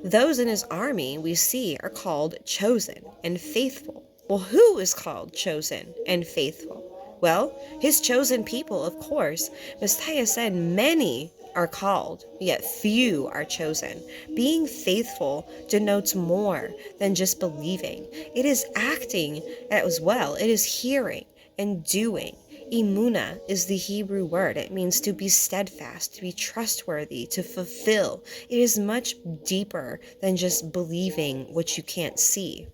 Those in his army we see are called chosen and faithful. Well, who is called chosen and faithful? Well, his chosen people, of course. Messiah said many are called, yet few are chosen. Being faithful denotes more than just believing. It is acting as well. It is hearing and doing. Imuna is the Hebrew word. It means to be steadfast, to be trustworthy, to fulfill. It is much deeper than just believing what you can't see.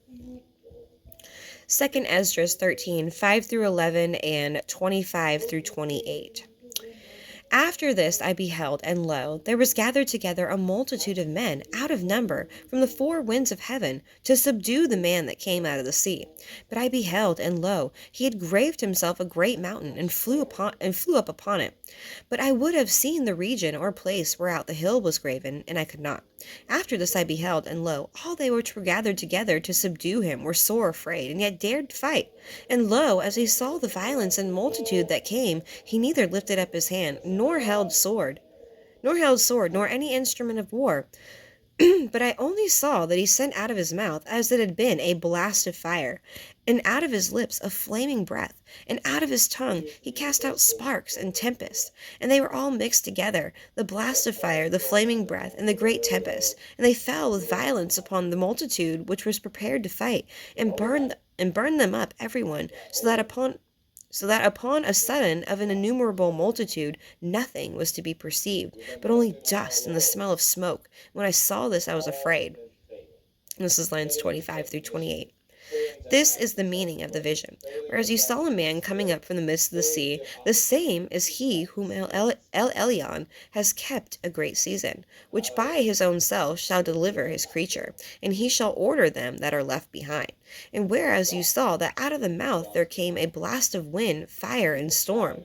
2 Esdras 13, 5 through 11 and 25 through 28. After this I beheld, and lo, there was gathered together a multitude of men out of number from the four winds of heaven to subdue the man that came out of the sea. But I beheld, and lo, he had graved himself a great mountain and flew up upon it. But I would have seen the region or place whereout the hill was graven, and I could not. After this I beheld, and lo, all they which were gathered together to subdue him were sore afraid, and yet dared fight. And lo, as he saw the violence and multitude that came, he neither lifted up his hand, nor held sword, nor any instrument of war. But I only saw that he sent out of his mouth as it had been a blast of fire, and out of his lips a flaming breath, and out of his tongue he cast out sparks and tempest, and they were all mixed together, the blast of fire, the flaming breath, and the great tempest, and they fell with violence upon the multitude which was prepared to fight, and burned them up every one, so that upon a sudden of an innumerable multitude nothing was to be perceived, but only dust and the smell of smoke. When I saw this, I was afraid. And this is lines 25 through 28. This is the meaning of the vision. Whereas you saw a man coming up from the midst of the sea, the same is he whom El Elyon has kept a great season, which by his own self shall deliver his creature, and he shall order them that are left behind. And whereas you saw that out of the mouth there came a blast of wind, fire, and storm,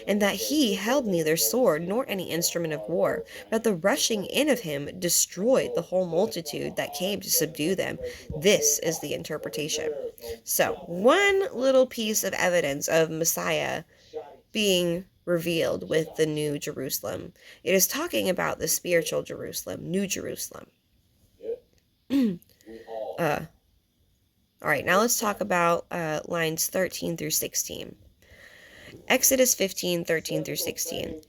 and that he held neither sword nor any instrument of war, but the rushing in of him destroyed the whole multitude that came to subdue them. This is the interpretation. So, one little piece of evidence of Messiah being revealed with the New Jerusalem. It is talking about the spiritual Jerusalem, New Jerusalem. All right, now let's talk about lines 13 through 16. Exodus 15, 13 through 16.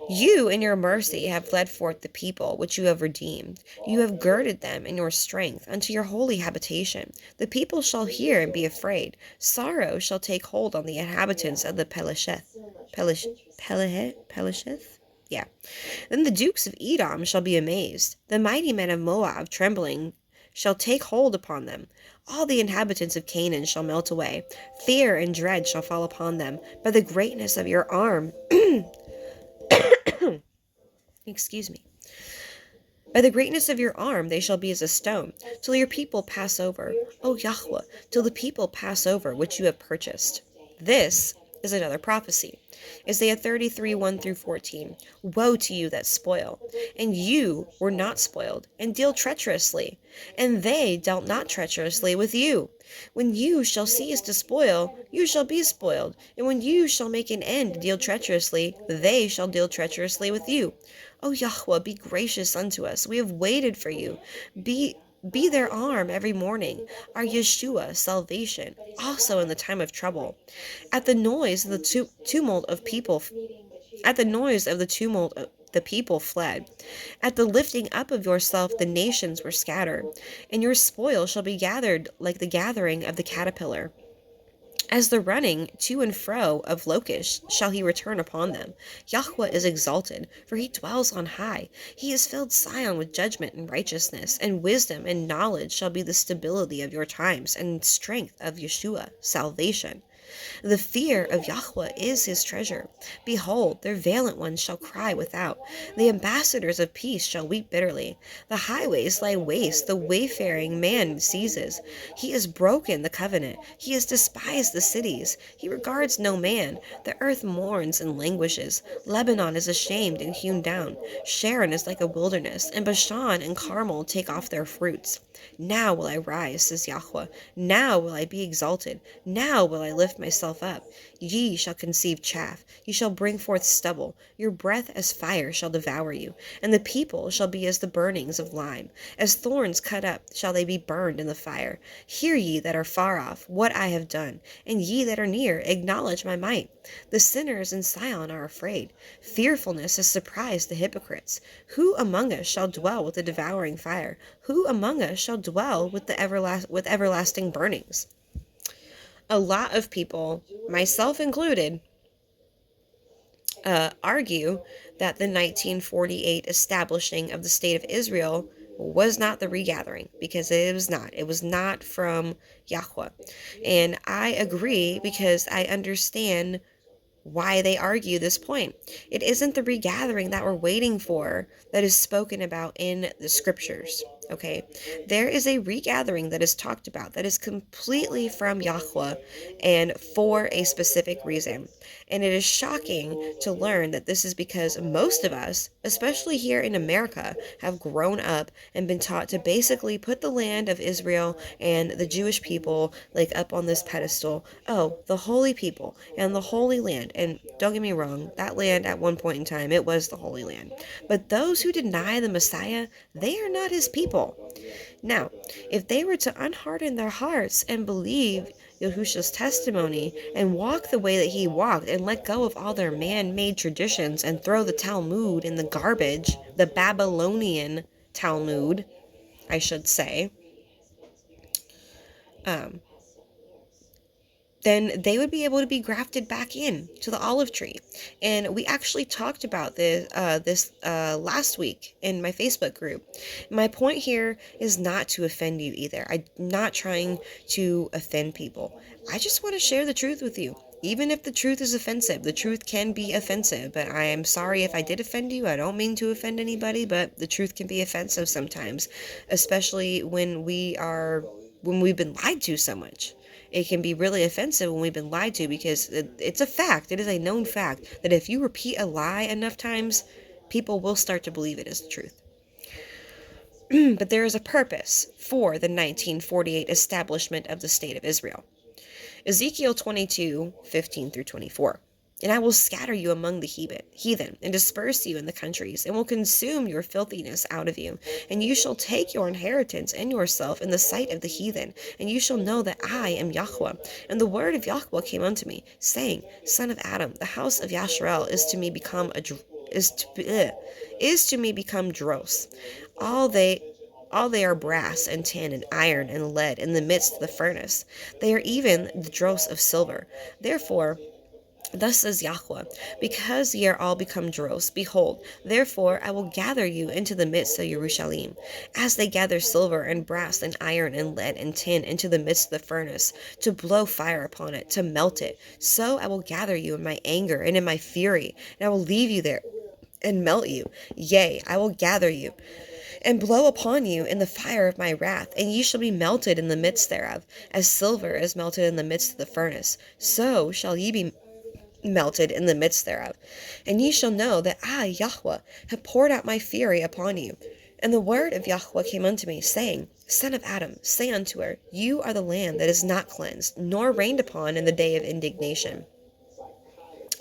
You in your mercy have led forth the people which you have redeemed. You have girded them in your strength unto your holy habitation. The people shall hear and be afraid. Sorrow shall take hold on the inhabitants of the Pelesheth. Yeah. Then the dukes of Edom shall be amazed. The mighty men of Moab, trembling, shall take hold upon them. All the inhabitants of Canaan shall melt away. Fear and dread shall fall upon them. By the greatness of your arm, excuse me. By the greatness of your arm they shall be as a stone, till your people pass over. O Yahweh, till the people pass over which you have purchased. This is another prophecy. Isaiah 33, 1 through 14. Woe to you that spoil, and you were not spoiled, and deal treacherously, and they dealt not treacherously with you. When you shall cease to spoil, you shall be spoiled, and when you shall make an end to deal treacherously, they shall deal treacherously with you. O Yahweh, be gracious unto us. We have waited for you. Be their arm every morning, our Yeshua, salvation, also in the time of trouble. At the noise of the tumult of people, the people fled. At the lifting up of yourself, the nations were scattered, and your spoil shall be gathered like the gathering of the caterpillar. As the running to and fro of locusts shall he return upon them. Yahweh is exalted, for he dwells on high. He has filled Sion with judgment and righteousness, and wisdom and knowledge shall be the stability of your times, and strength of Yeshua, salvation. The fear of Yahweh is his treasure. Behold, their valiant ones shall cry without. The ambassadors of peace shall weep bitterly. The highways lie waste, the wayfaring man ceases. He has broken the covenant. He has despised the cities. He regards no man. The earth mourns and languishes. Lebanon is ashamed and hewn down. Sharon is like a wilderness, and Bashan and Carmel take off their fruits. Now will I rise, says Yahweh. Now will I be exalted. Now will I lift myself up. Ye shall conceive chaff. Ye shall bring forth stubble. Your breath as fire shall devour you. And the people shall be as the burnings of lime. As thorns cut up shall they be burned in the fire. Hear ye that are far off what I have done, and ye that are near acknowledge my might. The sinners in Sion are afraid. Fearfulness has surprised the hypocrites. Who among us shall dwell with the devouring fire? Who among us shall dwell with the everlasting burnings? A lot of people, myself included, argue that the 1948 establishing of the State of Israel was not the regathering, because it was not. It was not from Yahweh. And I agree, because I understand why they argue this point. It isn't the regathering that we're waiting for that is spoken about in the scriptures. Okay, there is a regathering that is talked about that is completely from Yahweh and for a specific reason. And it is shocking to learn that this is because most of us, especially here in America, have grown up and been taught to basically put the land of Israel and the Jewish people like up on this pedestal. Oh, the holy people and the holy land. And don't get me wrong, that land at one point in time, it was the Holy Land. But those who deny the Messiah, they are not his people. Now, if they were to unharden their hearts and believe Yahushua's testimony and walk the way that he walked and let go of all their man-made traditions and throw the Talmud in the garbage, the Babylonian Talmud, I should say, then they would be able to be grafted back in to the olive tree. And we actually talked about this last week in my Facebook group. My point here is not to offend you either. I'm not trying to offend people. I just want to share the truth with you. Even if the truth is offensive, the truth can be offensive, but I am sorry if I did offend you. I don't mean to offend anybody, but the truth can be offensive sometimes, especially when we've been lied to so much. It can be really offensive when we've been lied to, because it's a fact. It is a known fact that if you repeat a lie enough times, people will start to believe it is the truth. But there is a purpose for the 1948 establishment of the State of Israel. Ezekiel 22:15-24. And I will scatter you among the heathen, and disperse you in the countries, and will consume your filthiness out of you. And you shall take your inheritance and yourself in the sight of the heathen, and you shall know that I am Yahweh. And the word of Yahweh came unto me, saying, Son of Adam, the house of Yasharel is to me become dross. All they are brass and tin and iron and lead in the midst of the furnace. They are even the dross of silver. Therefore, thus says Yahweh, because ye are all become dross, behold, therefore I will gather you into the midst of Jerusalem, as they gather silver and brass and iron and lead and tin into the midst of the furnace, to blow fire upon it, to melt it. So I will gather you in my anger and in my fury, and I will leave you there and melt you. Yea, I will gather you and blow upon you in the fire of my wrath, and ye shall be melted in the midst thereof, as silver is melted in the midst of the furnace. So shall ye be melted in the midst thereof. And ye shall know that I, Yahweh, have poured out my fury upon you. And the word of Yahweh came unto me, saying, Son of Adam, say unto her, You are the land that is not cleansed, nor rained upon in the day of indignation.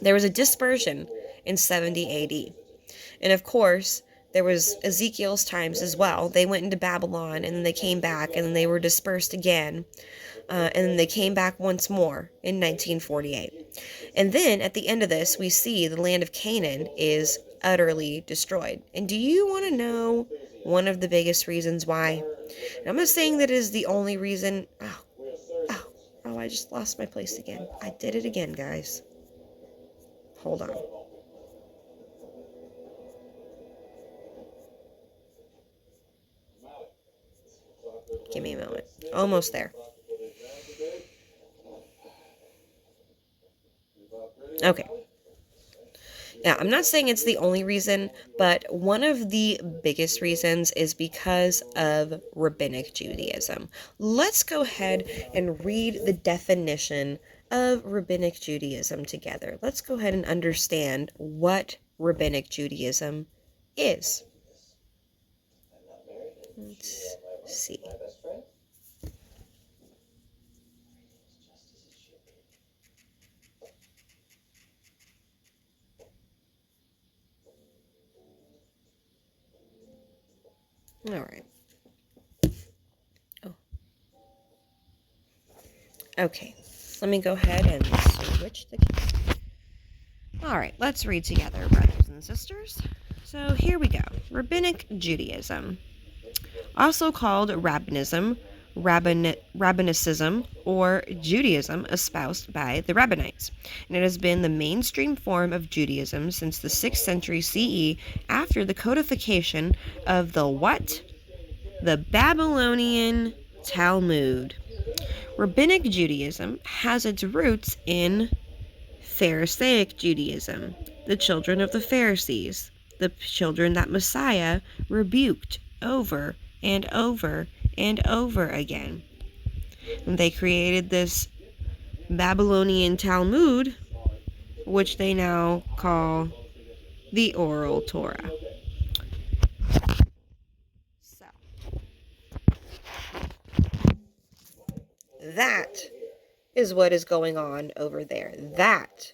There was a dispersion in 70 AD. And of course, there was Ezekiel's times as well. They went into Babylon, and then they came back, and then they were dispersed again. And then they came back once more in 1948. And then at the end of this, we see the land of Canaan is utterly destroyed. And do you want to know one of the biggest reasons why? And I'm not saying that it is the only reason. Oh, I just lost my place again. I did it again, guys. Hold on. Give me a moment. Almost there. Okay. Yeah, I'm not saying it's the only reason, but one of the biggest reasons is because of Rabbinic Judaism. Let's go ahead and read the definition of Rabbinic Judaism together. Let's go ahead and understand what Rabbinic Judaism is. Let's see. All right. Oh. Okay. Let me go ahead and switch the camera. All right, let's read together, brothers and sisters. So here we go. Rabbinic Judaism, also called Rabbinism, Rabbinicism, or Judaism espoused by the Rabbinites. And it has been the mainstream form of Judaism since the 6th century CE after the codification of the what? The Babylonian Talmud. Rabbinic Judaism has its roots in Pharisaic Judaism, the children of the Pharisees, the children that Messiah rebuked over and over and over again. And they created this Babylonian Talmud, which they now call the Oral Torah. So, that is what is going on over there. That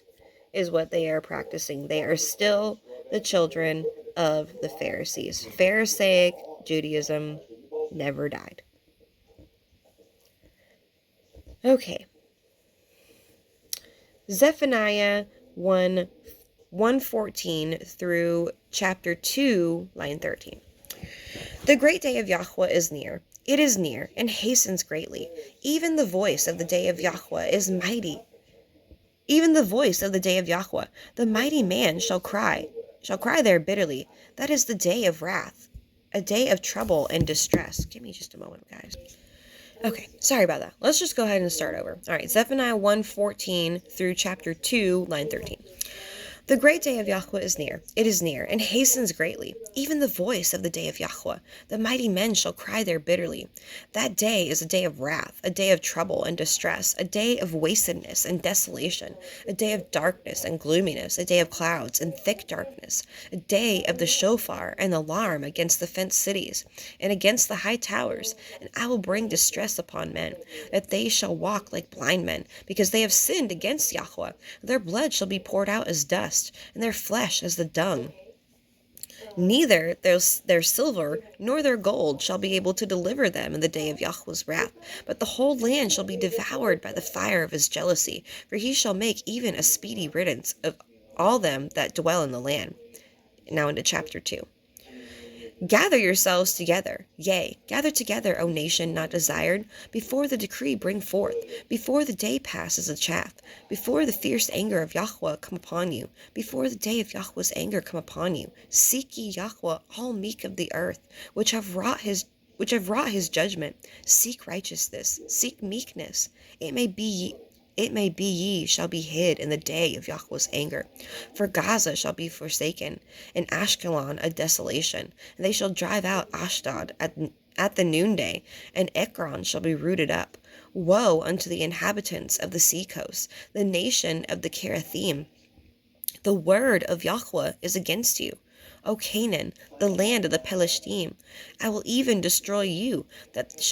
is what they are practicing. They are still the children of the Pharisees. Pharisaic Judaism never died. Okay. Zephaniah 1:14 through chapter 2, line 13. The great day of Yahweh is near. It is near and hastens greatly. Even the voice of the day of Yahweh is mighty. Even the voice of the day of Yahweh, the mighty man shall cry there bitterly. That is the day of wrath, a day of trouble and distress. Give me just a moment, guys. Okay, sorry about that. Let's just go ahead and start over. All right, Zephaniah 1:14 through chapter 2, line 13. The great day of Yahweh is near. It is near, and hastens greatly. Even the voice of the day of Yahweh. The mighty men shall cry there bitterly. That day is a day of wrath, a day of trouble and distress, a day of wastedness and desolation, a day of darkness and gloominess, a day of clouds and thick darkness, a day of the shofar and alarm against the fenced cities, and against the high towers. And I will bring distress upon men, that they shall walk like blind men, because they have sinned against Yahweh. Their blood shall be poured out as dust, and their flesh as the dung. Neither their silver nor their gold shall be able to deliver them in the day of Yahweh's wrath, but the whole land shall be devoured by the fire of his jealousy, for he shall make even a speedy riddance of all them that dwell in the land. Now into chapter 2. Gather yourselves together, yea, gather together, O nation not desired, before the decree bring forth, before the day passes a chaff, before the fierce anger of Yahweh come upon you, before the day of Yahweh's anger come upon you. Seek ye Yahweh, all meek of the earth, which have wrought his judgment. Seek righteousness, seek meekness. It may be ye shall be hid in the day of Yahweh's anger. For Gaza shall be forsaken, and Ashkelon a desolation. And they shall drive out Ashdod at the noonday, and Ekron shall be rooted up. Woe unto the inhabitants of the sea coast, the nation of the Kerathim. The word of Yahweh is against you, O Canaan, the land of the Pelishtim. I will even destroy you, that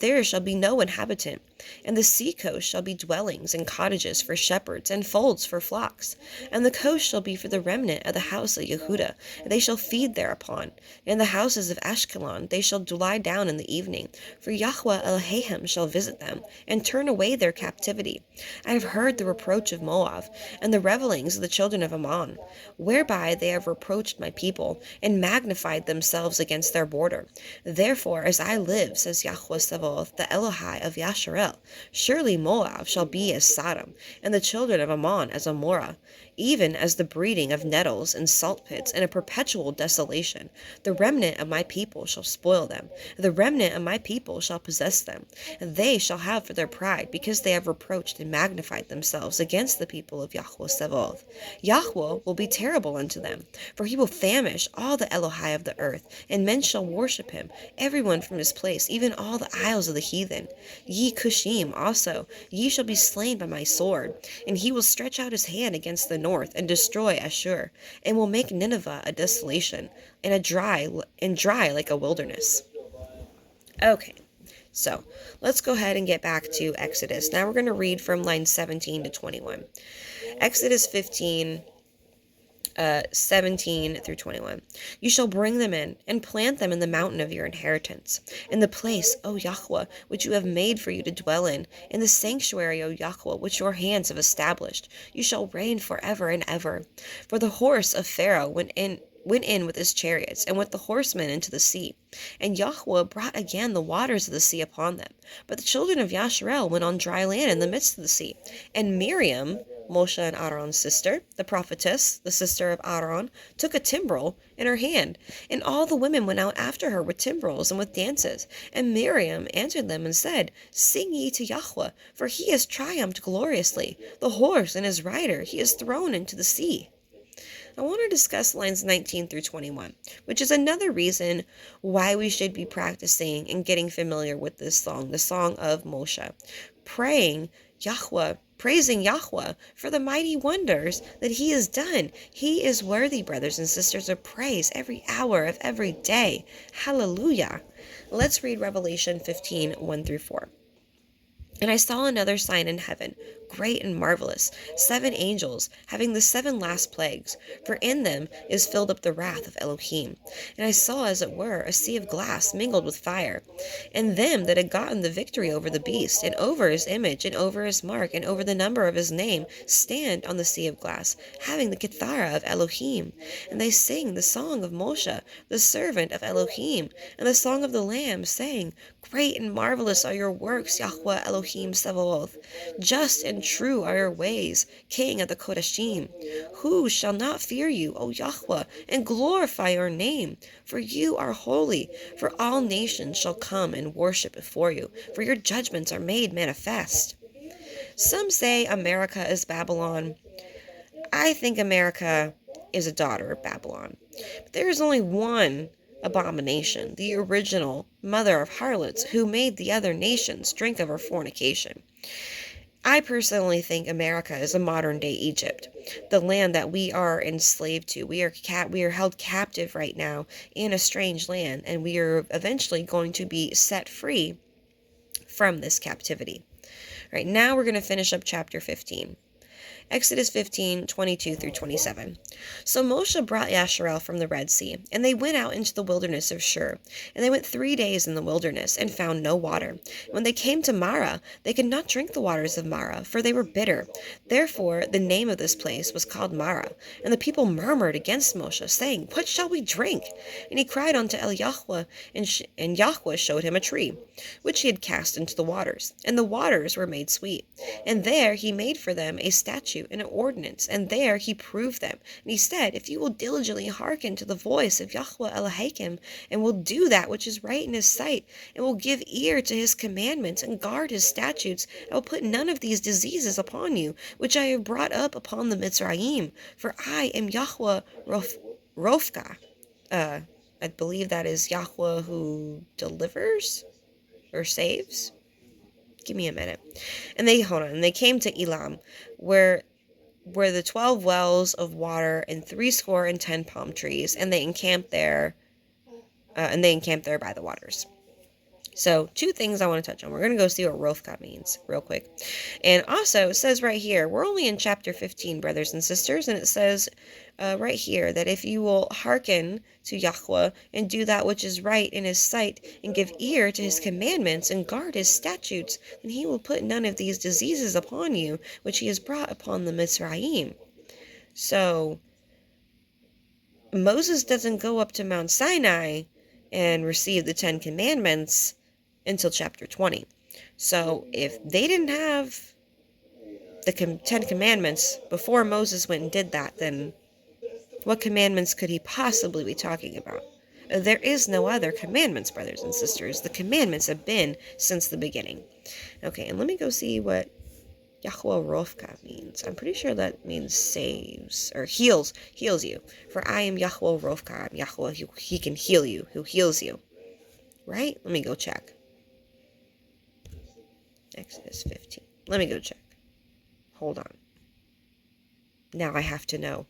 there shall be no inhabitant. And the sea coast shall be dwellings and cottages for shepherds, and folds for flocks. And the coast shall be for the remnant of the house of Yehudah, and they shall feed thereupon. In the houses of Ashkelon they shall lie down in the evening, for Yahweh Elohim shall visit them, and turn away their captivity. I have heard the reproach of Moab, and the revelings of the children of Ammon, whereby they have reproached my people, and magnified themselves against their border. Therefore, as I live, says Yahweh Sabaoth, the Elohai of Yasharel, surely Moab shall be as Sodom, and the children of Ammon as Amorah. even as the breeding of nettles and salt pits and a perpetual desolation. The remnant of my people shall spoil them. The remnant of my people shall possess them. And they shall have for their pride, because they have reproached and magnified themselves against the people of Yahweh Sevoth. Yahweh will be terrible unto them, for he will famish all the Elohai of the earth, and men shall worship him, everyone from his place, even all the isles of the heathen. Ye Cushim also, ye shall be slain by my sword, and he will stretch out his hand against the north, and destroy Ashur, and will make Nineveh a desolation, and dry like a wilderness. Okay, so let's go ahead and get back to Exodus. Now we're going to read from lines 17 to 21. Exodus 15, 17 through 21. You shall bring them in, and plant them in the mountain of your inheritance, in the place, O Yahweh, which you have made for you to dwell in the sanctuary, O Yahweh, which your hands have established. You shall reign forever and ever. For the horse of Pharaoh went in with his chariots, and with the horsemen into the sea. And Yahweh brought again the waters of the sea upon them. But the children of Yasharel went on dry land in the midst of the sea. And Miriam, Moshe and Aaron's sister, the prophetess, the sister of Aaron, took a timbrel in her hand, and all the women went out after her with timbrels and with dances. And Miriam answered them and said, Sing ye to Yahweh, for he has triumphed gloriously. The horse and his rider he has thrown into the sea. I want to discuss lines 19 through 21, which is another reason why we should be practicing and getting familiar with this song, the Song of Mosheh. Praising Yahweh for the mighty wonders that he has done. He is worthy, brothers and sisters, of praise every hour of every day. Hallelujah. Let's read Revelation 15, 1 through 4. And I saw another sign in heaven, great and marvelous, 7 angels, having the 7 last plagues, for in them is filled up the wrath of Elohim. And I saw, as it were, a sea of glass mingled with fire, and them that had gotten the victory over the beast, and over his image, and over his mark, and over the number of his name, stand on the sea of glass, having the kithara of Elohim. And they sing the song of Moshe, the servant of Elohim, and the song of the Lamb, saying, Great and marvelous are your works, Yahweh Elohim Sevoth. Just and true are your ways, King of the Kodashim. Who shall not fear you, O Yahweh, and glorify your name? For you are holy, for all nations shall come and worship before you, for your judgments are made manifest. Some say America is Babylon. I think America is a daughter of Babylon. But there is only one abomination, the original mother of harlots, who made the other nations drink of her fornication. I personally think America is a modern-day Egypt, the land that we are enslaved to. We are held captive right now in a strange land, and we are eventually going to be set free from this captivity. Right now, we're going to finish up chapter 15. Exodus 15, 22 through 27. So Moshe brought Yasharel from the Red Sea, and they went out into the wilderness of Shur. And they went 3 days in the wilderness, and found no water. When they came to Marah, they could not drink the waters of Marah, for they were bitter. Therefore the name of this place was called Marah. And the people murmured against Moshe, saying, What shall we drink? And he cried unto Yahweh, and Yahweh showed him a tree, which he had cast into the waters. And the waters were made sweet. And there he made for them a statute and an ordinance, and there he proved them. And he said, If you will diligently hearken to the voice of Yahweh Elohim, and will do that which is right in his sight, and will give ear to his commandments, and guard his statutes, I will put none of these diseases upon you, which I have brought up upon the Mitzrayim, for I am Yahweh Rofka. I believe that is Yahweh who delivers or saves. Give me a minute. And they came to Elam, where the 12 wells of water and 70 palm trees, and they encamped there, by the waters. So 2 things I want to touch on. We're going to go see what Rofka means real quick. And also, it says right here, we're only in chapter 15, brothers and sisters, and it says right here that if you will hearken to Yahweh and do that which is right in his sight, and give ear to his commandments and guard his statutes, then he will put none of these diseases upon you, which he has brought upon the Mitzrayim. So Moses doesn't go up to Mount Sinai and receive the 10 commandments until chapter 20. So if they didn't have the 10 commandments before Moses went and did that, then what commandments could he possibly be talking about? There is no other commandments, brothers and sisters. The commandments have been since the beginning. Okay, and let me go see what Yahweh Rofka means. I'm pretty sure that means saves or heals you. For I am Yahweh Rofka. I'm Yahweh, he can heal you, who heals you. Right? Let me go check. Exodus 15. Let me go check. Hold on. Now I have to know.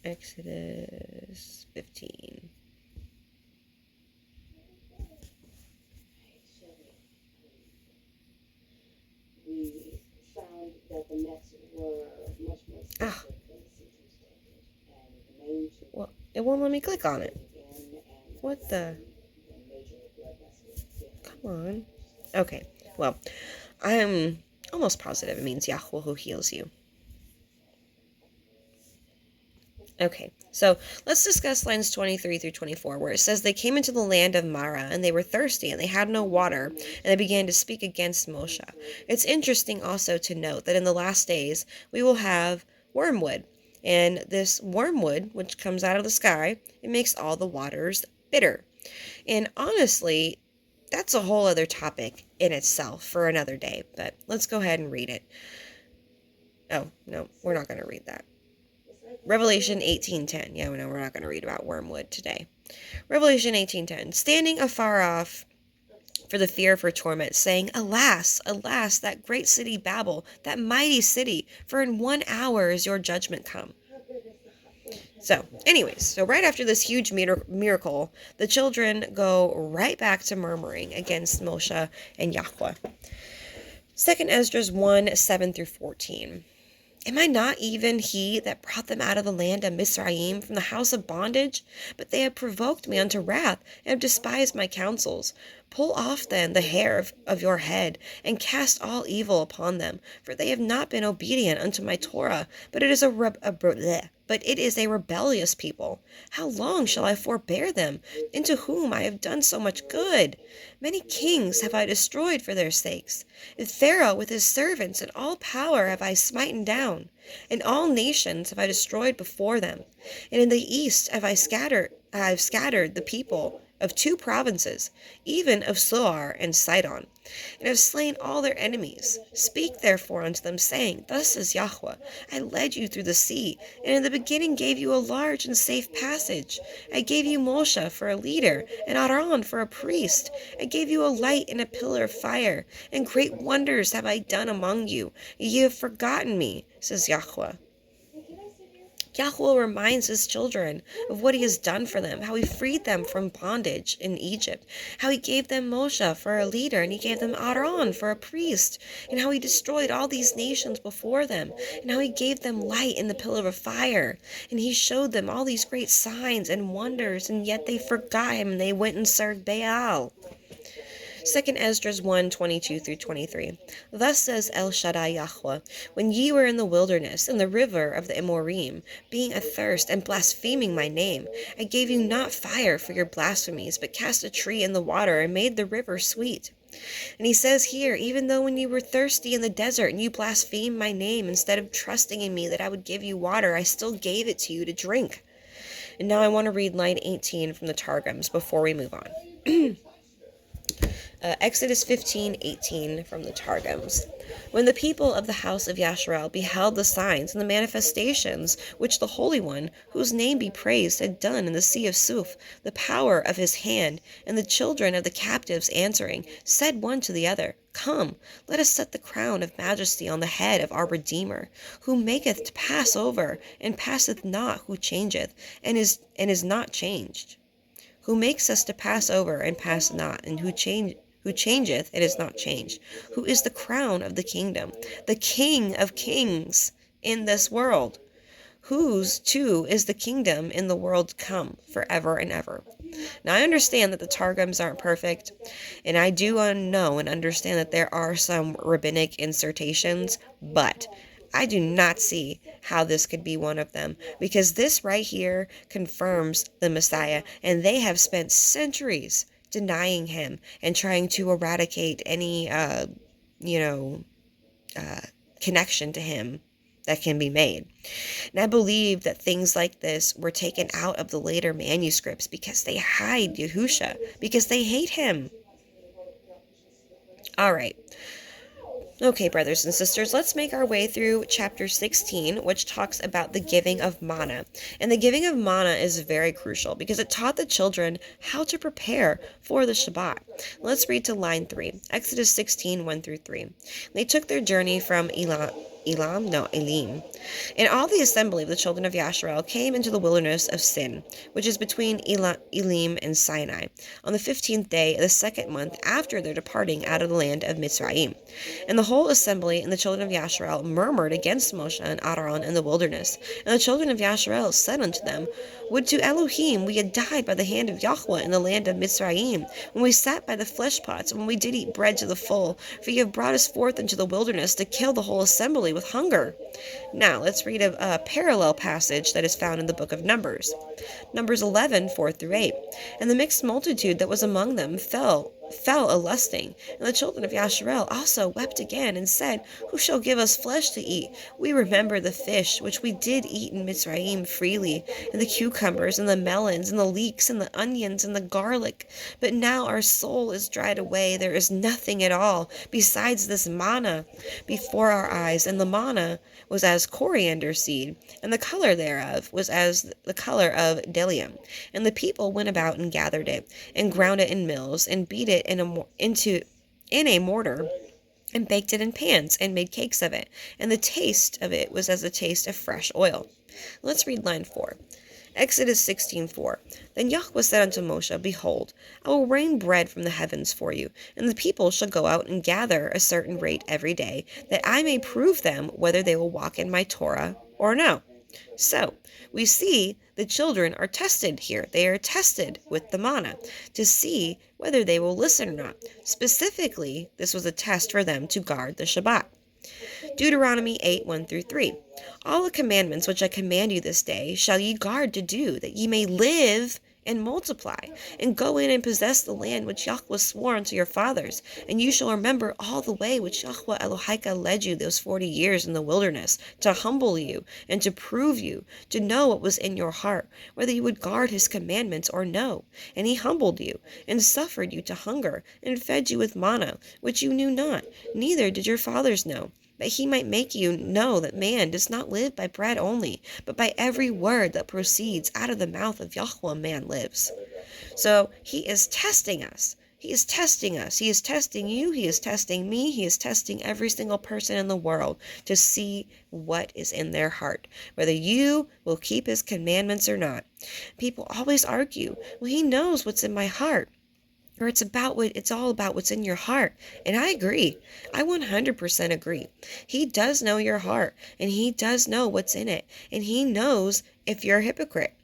Exodus 15. We found that the nets were much more specific than the seasons stated, and the main two. Well, it won't let me click on it. What the? Come on. Okay, well, I'm almost positive it means Yahweh who heals you. Okay, so let's discuss lines 23 through 24, where it says, they came into the land of Mara, and they were thirsty, and they had no water, and they began to speak against Moshe. It's interesting also to note that in the last days, we will have wormwood, and this wormwood, which comes out of the sky, it makes all the waters bitter. And honestly, that's a whole other topic in itself for another day, but let's go ahead and read it. Oh, no, we're not going to read that. Revelation 18:10. Yeah, no, we're not going to read about wormwood today. Revelation 18:10. Standing afar off for the fear of her torment, saying, Alas, alas, that great city Babel, that mighty city, for in 1 hour is your judgment come. So, anyways, so right after this huge miracle, the children go right back to murmuring against Moshe and Yahweh. 2 Esdras 1:7 through 14. Am I not even he that brought them out of the land of Mizraim from the house of bondage? But they have provoked me unto wrath, and have despised my counsels. Pull off then the hair of your head, and cast all evil upon them, for they have not been obedient unto my Torah, but it is a rebellious people. How long shall I forbear them, into whom I have done so much good? Many kings have I destroyed for their sakes. And Pharaoh with his servants and all power have I smitten down. And all nations have I destroyed before them. And in the east have I scattered the people of 2 provinces, even of Soar and Sidon, and have slain all their enemies. Speak therefore unto them, saying, Thus says Yahweh, I led you through the sea, and in the beginning gave you a large and safe passage. I gave you Moshe for a leader, and Aaron for a priest. I gave you a light and a pillar of fire, and great wonders have I done among you. Ye have forgotten me, says Yahweh. Yahweh reminds his children of what he has done for them, how he freed them from bondage in Egypt, how he gave them Moshe for a leader, and he gave them Aaron for a priest, and how he destroyed all these nations before them, and how he gave them light in the pillar of fire, and he showed them all these great signs and wonders, and yet they forgot him, and they went and served Baal. 2 Esdras 1:22 through 23. Thus says El Shaddai Yahweh, when ye were in the wilderness, in the river of the Amorim, being athirst and blaspheming my name, I gave you not fire for your blasphemies, but cast a tree in the water and made the river sweet. And he says here, even though when you were thirsty in the desert and you blasphemed my name, instead of trusting in me that I would give you water, I still gave it to you to drink. And now I want to read line 18 from the Targums before we move on. Exodus 15:18 from the Targums. When the people of the house of Yasharel beheld the signs and the manifestations which the Holy One, whose name be praised, had done in the sea of Suf, the power of his hand, and the children of the captives answering, said one to the other, Come, let us set the crown of majesty on the head of our Redeemer, who maketh to pass over, and passeth not, who changeth, and is not changed. Who makes us to pass over and pass not, and who changeth and is not changed, who is the crown of the kingdom, the King of kings in this world, whose too is the kingdom in the world to come, forever and ever. Now I understand that the Targums aren't perfect, and I do know and understand that there are some rabbinic insertions, but I do not see how this could be one of them, because this right here confirms the Messiah, and they have spent centuries denying him and trying to eradicate any connection to him that can be made. And I believe that things like this were taken out of the later manuscripts because they hide Yahusha, because they hate him. All right. Okay, brothers and sisters, let's make our way through chapter 16, which talks about the giving of manna. And the giving of manna is very crucial because it taught the children how to prepare for the Shabbat. Let's read to line 3, Exodus 16, 1 through 3. They took their journey from Elim. And all the assembly of the children of Yasharel came into the wilderness of Sin, which is between Elim and Sinai, on the 15th day of the 2nd month after their departing out of the land of Mitzrayim. And the whole assembly and the children of Yasharel murmured against Moshe and Aaron in the wilderness. And the children of Yasharel said unto them, Would to Elohim we had died by the hand of Yahweh in the land of Mitzrayim, when we sat by the flesh pots, when we did eat bread to the full. For you have brought us forth into the wilderness to kill the whole assembly with hunger. Now, let's read a parallel passage that is found in the book of Numbers. Numbers 11, 4 through 8. And the mixed multitude that was among them fell a-lusting. And the children of Yasharel also wept again, and said, Who shall give us flesh to eat? We remember the fish which we did eat in Mitzrayim freely, and the cucumbers, and the melons, and the leeks, and the onions, and the garlic. But now our soul is dried away. There is nothing at all besides this manna before our eyes. And the manna was as coriander seed, and the color thereof was as the color of bdellium. And the people went about and gathered it, and ground it in mills, and beat it in a mortar, and baked it in pans, and made cakes of it. And the taste of it was as the taste of fresh oil. Let's read line 4. Exodus 16:4. Then Yahweh said unto Moshe, Behold, I will rain bread from the heavens for you, and the people shall go out and gather a certain rate every day, that I may prove them whether they will walk in my Torah or no. So, we see the children are tested here. They are tested with the manna to see whether they will listen or not. Specifically, this was a test for them to guard the Shabbat. Deuteronomy 8, 1 through 3. All the commandments which I command you this day shall ye guard to do, that ye may live and multiply, and go in and possess the land which Yahweh swore unto your fathers. And you shall remember all the way which Yahweh Elohika led you those 40 years in the wilderness, to humble you, and to prove you, to know what was in your heart, whether you would guard his commandments or no. And he humbled you, and suffered you to hunger, and fed you with manna, which you knew not, neither did your fathers know, that he might make you know that man does not live by bread only, but by every word that proceeds out of the mouth of Yahweh man lives. So he is testing us. He is testing us. He is testing you. He is testing me. He is testing every single person in the world to see what is in their heart, whether you will keep his commandments or not. People always argue, well, he knows what's in my heart. Or it's all about what's in your heart. And I agree. I 100% agree. He does know your heart, and he does know what's in it. And he knows if you're a hypocrite,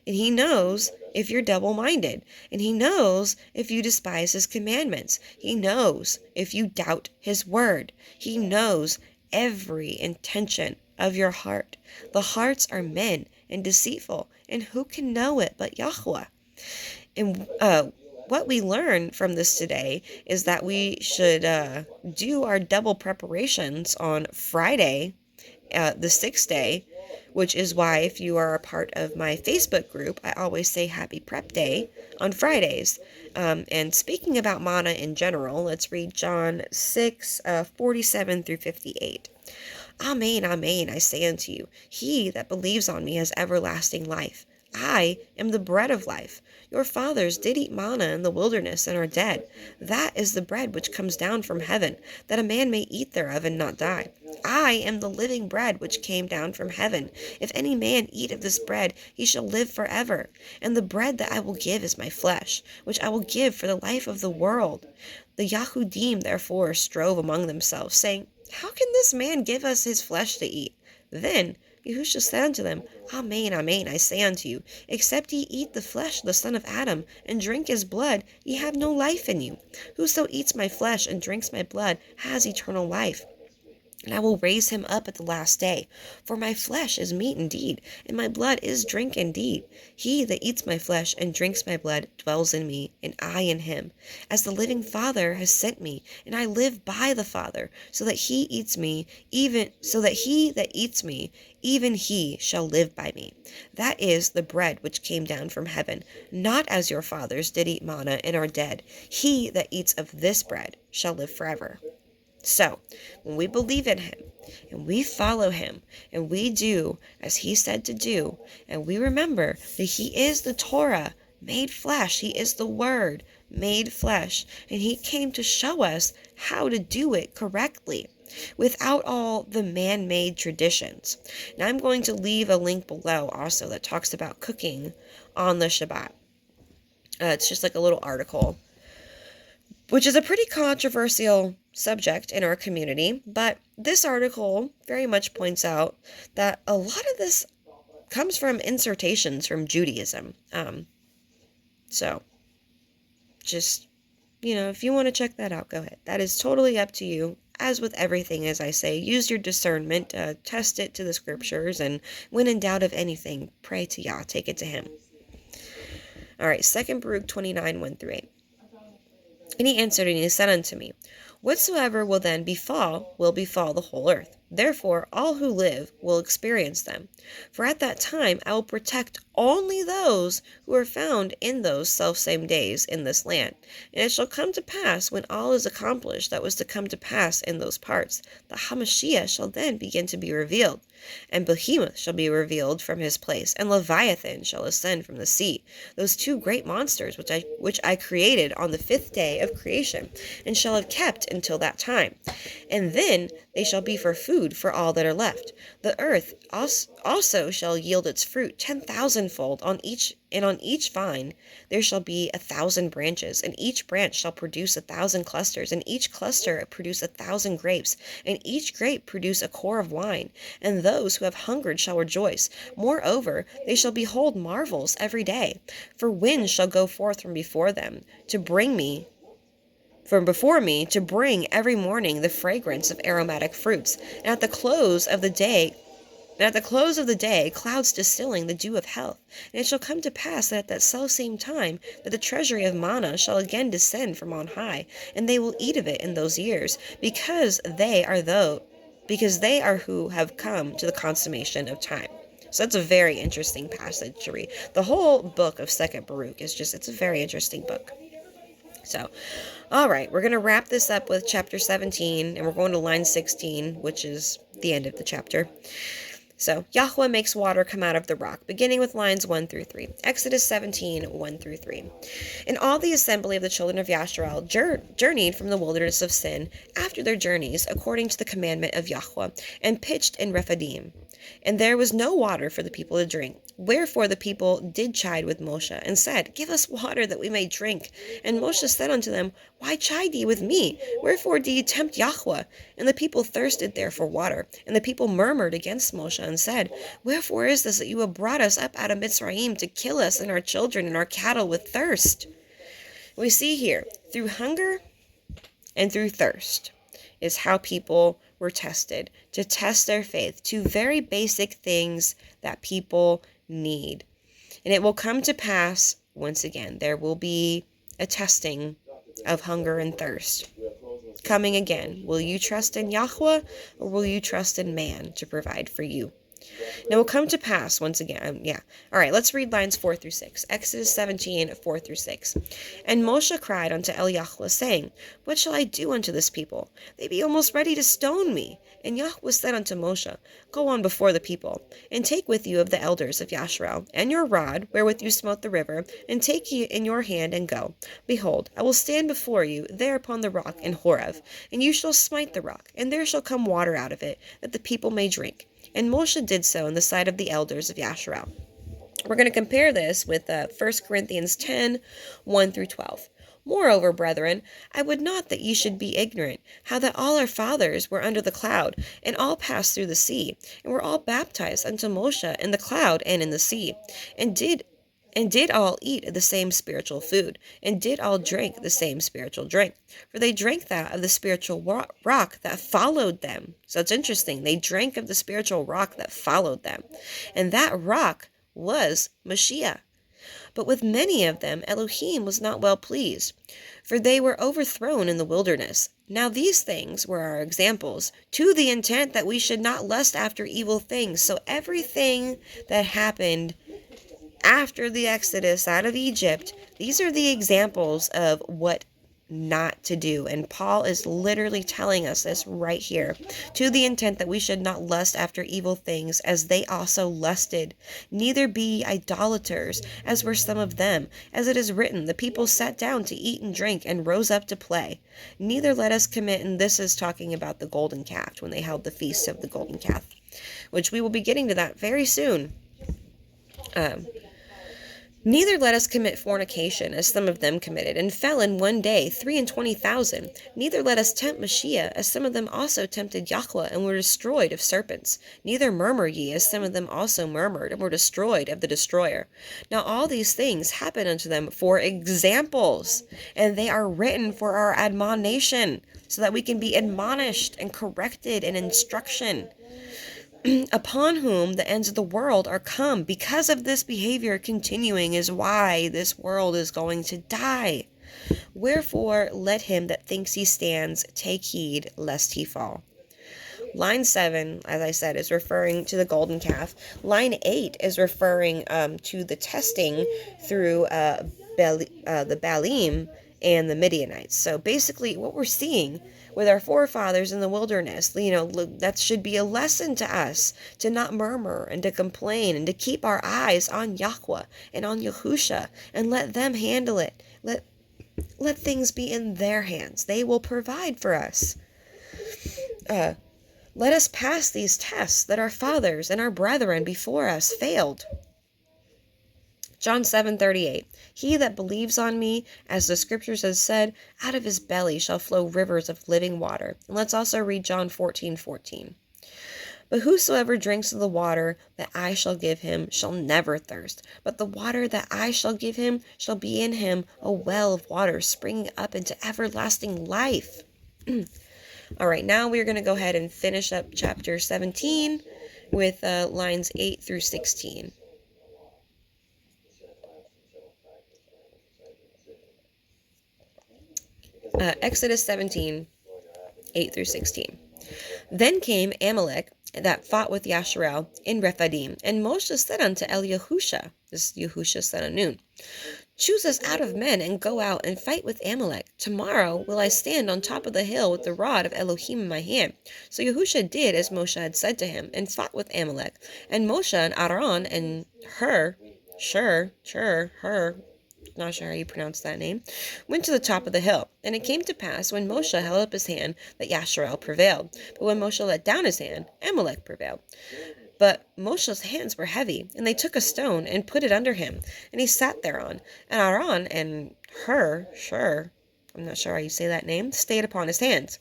and he knows if you're double-minded, and he knows if you despise his commandments. He knows if you doubt his word. He knows every intention of your heart. The hearts are men and deceitful, and who can know it but Yahweh? And what we learn from this today is that we should do our double preparations on Friday, the 6th day, which is why if you are a part of my Facebook group, I always say Happy Prep Day on Fridays. And speaking about manna in general, let's read John 6, 47 through 58. Amen, amen, I say unto you, he that believes on me has everlasting life. I am the bread of life. Your fathers did eat manna in the wilderness and are dead. That is the bread which comes down from heaven, that a man may eat thereof and not die. I am the living bread which came down from heaven. If any man eat of this bread, he shall live forever. And the bread that I will give is my flesh, which I will give for the life of the world. The Yahudim therefore strove among themselves, saying, How can this man give us his flesh to eat? Then Yahushua said unto them, Amen, amen, I say unto you, except ye eat the flesh of the Son of Adam, and drink his blood, ye have no life in you. Whoso eats my flesh and drinks my blood has eternal life. and I will raise him up at the last day. For my flesh is meat indeed, and my blood is drink indeed. He that eats my flesh and drinks my blood dwells in me, and I in him. As the living Father has sent me, and I live by the Father, so that he that eats me, even he shall live by me. That is the bread which came down from heaven, not as your fathers did eat manna and are dead. He that eats of this bread shall live forever. So, when we believe in him, and we follow him, and we do as he said to do, and we remember that he is the Torah made flesh, he is the Word made flesh, and he came to show us how to do it correctly, without all the man-made traditions. Now, I'm going to leave a link below also that talks about cooking on the Shabbat. It's just like a little article, which is a pretty controversial subject in our community, but this article very much points out that a lot of this comes from insertions from Judaism. So, just, if you want to check that out, go ahead. That is totally up to you. As with everything, as I say, use your discernment, test it to the scriptures, and when in doubt of anything, pray to Yah, take it to him. All right, 2 Baruch 29, 1-8. And he answered and he said unto me, Whatsoever will then befall the whole earth. Therefore all who live will experience them. For at that time I will protect only those who are found in those selfsame days in this land. And it shall come to pass, when all is accomplished that was to come to pass in those parts, the Hamashiach shall then begin to be revealed. And Behemoth shall be revealed from his place, and Leviathan shall ascend from the sea, those two great monsters which I created on the 5th day of creation, and shall have kept until that time. And then they shall be for food for all that are left. The earth also shall yield its fruit 10,000-fold on each, and on each vine there shall be 1,000 branches, and each branch shall produce 1,000 clusters, and each cluster produce 1,000 grapes, and each grape produce a core of wine. And those who have hungered shall rejoice. Moreover, they shall behold marvels every day. For winds shall go forth from before them to bring every morning the fragrance of aromatic fruits. And at the close of the day, clouds distilling the dew of health. And it shall come to pass that at that selfsame time that the treasury of manna shall again descend from on high, and they will eat of it in those years, because they are who have come to the consummation of time. So that's a very interesting passage to read. The whole book of 2 Baruch it's a very interesting book. So, all right, we're going to wrap this up with chapter 17, and we're going to line 16, which is the end of the chapter. So, Yahweh makes water come out of the rock, beginning with lines 1-3. Exodus 17, 1-3. And all the assembly of the children of Yasharal journeyed from the wilderness of Sin after their journeys, according to the commandment of Yahweh, and pitched in Rephidim. And there was no water for the people to drink. Wherefore the people did chide with Moshe, and said, Give us water that we may drink. And Moshe said unto them, Why chide ye with me? Wherefore do ye tempt Yahweh? And the people thirsted there for water. And the people murmured against Moshe, and said, Wherefore is this that you have brought us up out of Mitzrayim to kill us and our children and our cattle with thirst? We see here, through hunger and through thirst is how people were tested, to test their faith, two very basic things that people need. And it will come to pass, once again, there will be a testing of hunger and thirst. Coming again, will you trust in Yahweh, or will you trust in man to provide for you? Now it will come to pass, once again, All right, let's read lines 4-6. Exodus 17, 4-6. And Moshe cried unto Yahweh, saying, What shall I do unto this people? They be almost ready to stone me. And Yahweh said unto Moshe, Go on before the people, and take with you of the elders of Yasharal, and your rod, wherewith you smote the river, and take ye in your hand, and go. Behold, I will stand before you there upon the rock in Horvath, and you shall smite the rock, and there shall come water out of it, that the people may drink. And Moshe did so in the sight of the elders of Yasharal. We're going to compare this with 1 Corinthians 10, 1-12. Moreover, brethren, I would not that ye should be ignorant, how that all our fathers were under the cloud, and all passed through the sea, and were all baptized unto Moshe in the cloud and in the sea, and did and did all eat of the same spiritual food, and did all drink the same spiritual drink. For they drank that of the spiritual rock that followed them. So it's interesting. They drank of the spiritual rock that followed them. And that rock was Mashiach. But with many of them Elohim was not well pleased, for they were overthrown in the wilderness. Now these things were our examples, to the intent that we should not lust after evil things. So everything that happened after the Exodus out of Egypt, these are the examples of what not to do. And Paul is literally telling us this right here. To the intent that we should not lust after evil things, as they also lusted. Neither be ye idolaters, as were some of them. As it is written, the people sat down to eat and drink, and rose up to play. Neither let us commit, and this is talking about the golden calf, when they held the feast of the golden calf, which we will be getting to that very soon. Neither let us commit fornication, as some of them committed, and fell in one day 23,000. Neither let us tempt Mashiach, as some of them also tempted Yahweh, and were destroyed of serpents. Neither murmur ye, as some of them also murmured, and were destroyed of the destroyer. Now all these things happen unto them for examples, and they are written for our admonition, so that we can be admonished and corrected in instruction. Upon whom the ends of the world are come. Because of this behavior continuing is why this world is going to die. Wherefore let him that thinks he stands take heed lest he fall. Line 7, as I said, is referring to the golden calf. Line 8 is referring to the testing through the Baalim and the Midianites. So basically what we're seeing with our forefathers in the wilderness, that should be a lesson to us, to not murmur and to complain, and to keep our eyes on Yahweh and on Yahusha, and let them handle it. Let things be in their hands. They will provide for us. Let us pass these tests that our fathers and our brethren before us failed. John 7:38. He that believes on me, as the scriptures has said, out of his belly shall flow rivers of living water. And let's also read John 14:14. But whosoever drinks of the water that I shall give him shall never thirst. But the water that I shall give him shall be in him a well of water springing up into everlasting life. All right, now we're going to go ahead and finish up chapter 17 with lines 8 through 16. Exodus 17, 8 through 16. Then came Amalek that fought with Yasharel in Rephidim, and Moshe said unto Yahusha, this is Yahusha son of Nun, choose us out of men and go out and fight with Amalek. Tomorrow will I stand on top of the hill with the rod of Elohim in my hand. So Yahusha did as Moshe had said to him, and fought with Amalek. And Moshe and Aaron and Hur, not sure how you pronounce that name, went to the top of the hill. And it came to pass, when Moshe held up his hand, that Yasharel prevailed. But when Moshe let down his hand, Amalek prevailed. But Moshe's hands were heavy, and they took a stone and put it under him, and he sat thereon. And Aaron and Hur, I'm not sure how you say that name, stayed upon his hands,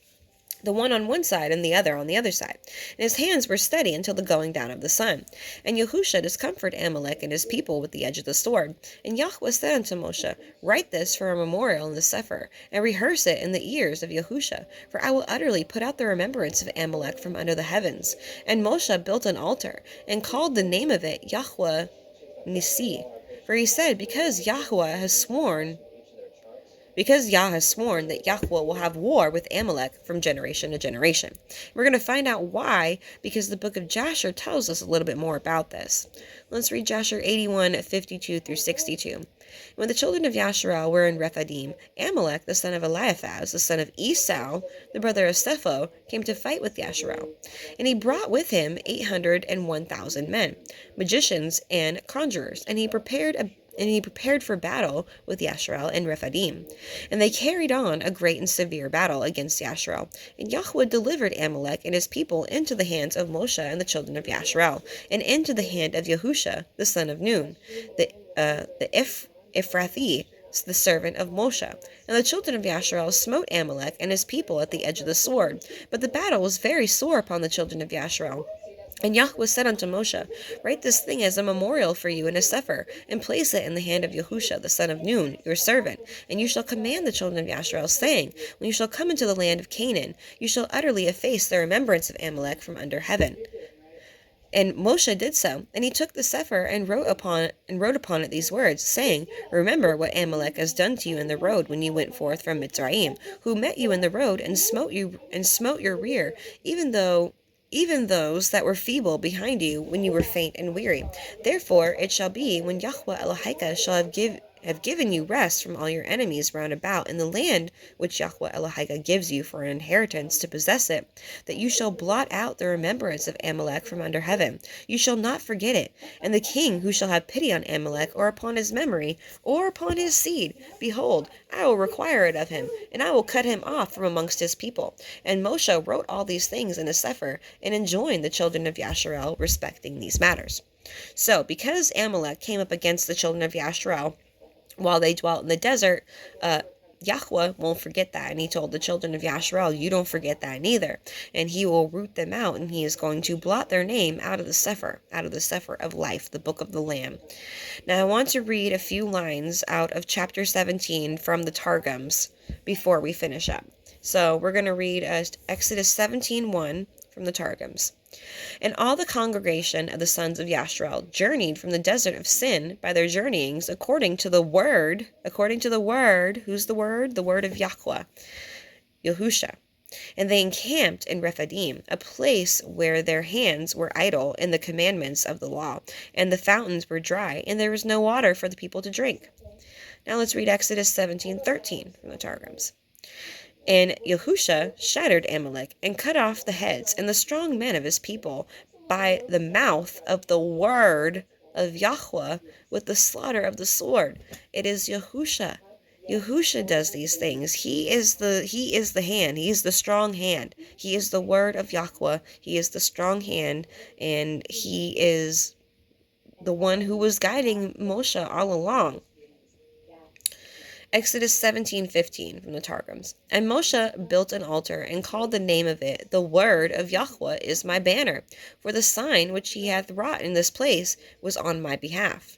the one on one side and the other on the other side. And his hands were steady until the going down of the sun. And Yahusha discomforted Amalek and his people with the edge of the sword. And Yahweh said unto Moshe, write this for a memorial in the Sefer, and rehearse it in the ears of Yahusha, for I will utterly put out the remembrance of Amalek from under the heavens. And Moshe built an altar, and called the name of it Yahweh Nissi. For he said, because Yah has sworn that Yahweh will have war with Amalek from generation to generation. We're going to find out why, because the book of Jasher tells us a little bit more about this. Let's read Jasher 81:52 through 62. When the children of Yasharel were in Rephidim, Amalek, the son of Eliphaz, the son of Esau, the brother of Sepho, came to fight with Yasharel. And he brought with him 801,000 men, magicians and conjurers, and he prepared for battle with Yasharel and Rephidim. And they carried on a great and severe battle against Yasharel. And Yahweh delivered Amalek and his people into the hands of Moshe and the children of Yasharel, and into the hand of Yahusha, the son of Nun, the Ephrathi, the servant of Moshe. And the children of Yasharel smote Amalek and his people at the edge of the sword. But the battle was very sore upon the children of Yasharel. And Yahweh said unto Moshe, Write this thing as a memorial for you in a sefer, and place it in the hand of Yahusha, the son of Nun, your servant. And you shall command the children of Yasharel, saying, When you shall come into the land of Canaan, you shall utterly efface the remembrance of Amalek from under heaven. And Moshe did so, and he took the sefer and wrote upon it these words, saying, Remember what Amalek has done to you in the road when you went forth from Mitzrayim, who met you in the road and smote your rear, even those that were feeble behind you when you were faint and weary. Therefore it shall be, when Yahweh Eloheka shall have given you rest from all your enemies round about in the land which Yahweh Eloheka gives you for an inheritance to possess it, that you shall blot out the remembrance of Amalek from under heaven. You shall not forget it. And the king who shall have pity on Amalek, or upon his memory, or upon his seed, behold, I will require it of him, and I will cut him off from amongst his people. And Moshe wrote all these things in a sefer, and enjoined the children of Yasharel respecting these matters. So, because Amalek came up against the children of Yasharel while they dwelt in the desert, Yahweh won't forget that. And he told the children of Yasharel, you don't forget that neither. And he will root them out, and he is going to blot their name out of the sefer of life, the book of the Lamb. Now I want to read a few lines out of chapter 17 from the Targums before we finish up. So we're going to read Exodus 17:1 from the Targums. And all the congregation of the sons of Yasharel journeyed from the desert of Sin by their journeyings according to the word, who's the word? The word of Yahweh, Yahusha. And they encamped in Rephidim, a place where their hands were idle in the commandments of the law, and the fountains were dry, and there was no water for the people to drink. Now let's read Exodus 17:13 from the Targums. And Yahusha shattered Amalek, and cut off the heads and the strong men of his people by the mouth of the word of Yahweh with the slaughter of the sword. It is Yahusha. Yahusha does these things. He is the hand. He is the strong hand. He is the word of Yahweh. He is the strong hand, and he is the one who was guiding Moshe all along. Exodus 17:15 from the Targums. And Moshe built an altar, and called the name of it, The word of Yahweh is my banner, for the sign which he hath wrought in this place was on my behalf.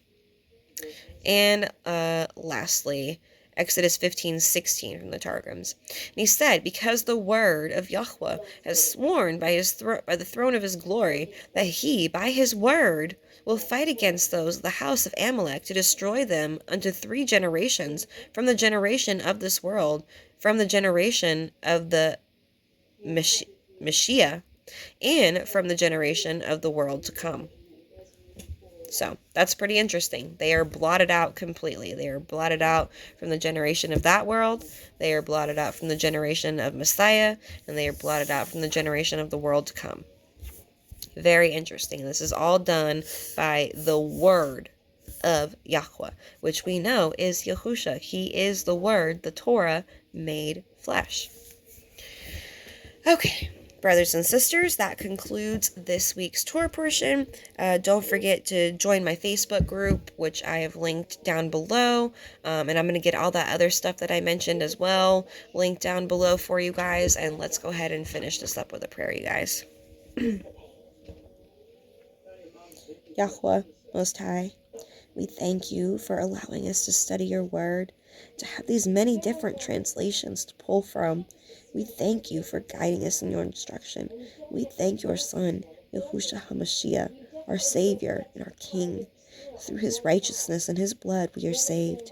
And lastly, Exodus 15:16 from the Targums. And he said, Because the word of Yahweh has sworn by the throne of his glory, that he, by his word, will fight against those of the house of Amalek to destroy them unto 3 generations, from the generation of this world, from the generation of the Mashiach, and from the generation of the world to come. So that's pretty interesting. They are blotted out completely. They are blotted out from the generation of that world. They are blotted out from the generation of Messiah, and they are blotted out from the generation of the world to come. Very interesting. This is all done by the word of Yahweh, which we know is Yahusha. He is the word, the Torah, made flesh. Okay, brothers and sisters, that concludes this week's Torah portion. Don't forget to join my Facebook group, which I have linked down below. And I'm going to get all that other stuff that I mentioned as well linked down below for you guys. And let's go ahead and finish this up with a prayer, you guys. Yahweh, Most High, we thank you for allowing us to study your word, to have these many different translations to pull from. We thank you for guiding us in your instruction. We thank your Son, Yahushua HaMashiach, our Savior and our King. Through his righteousness and his blood we are saved.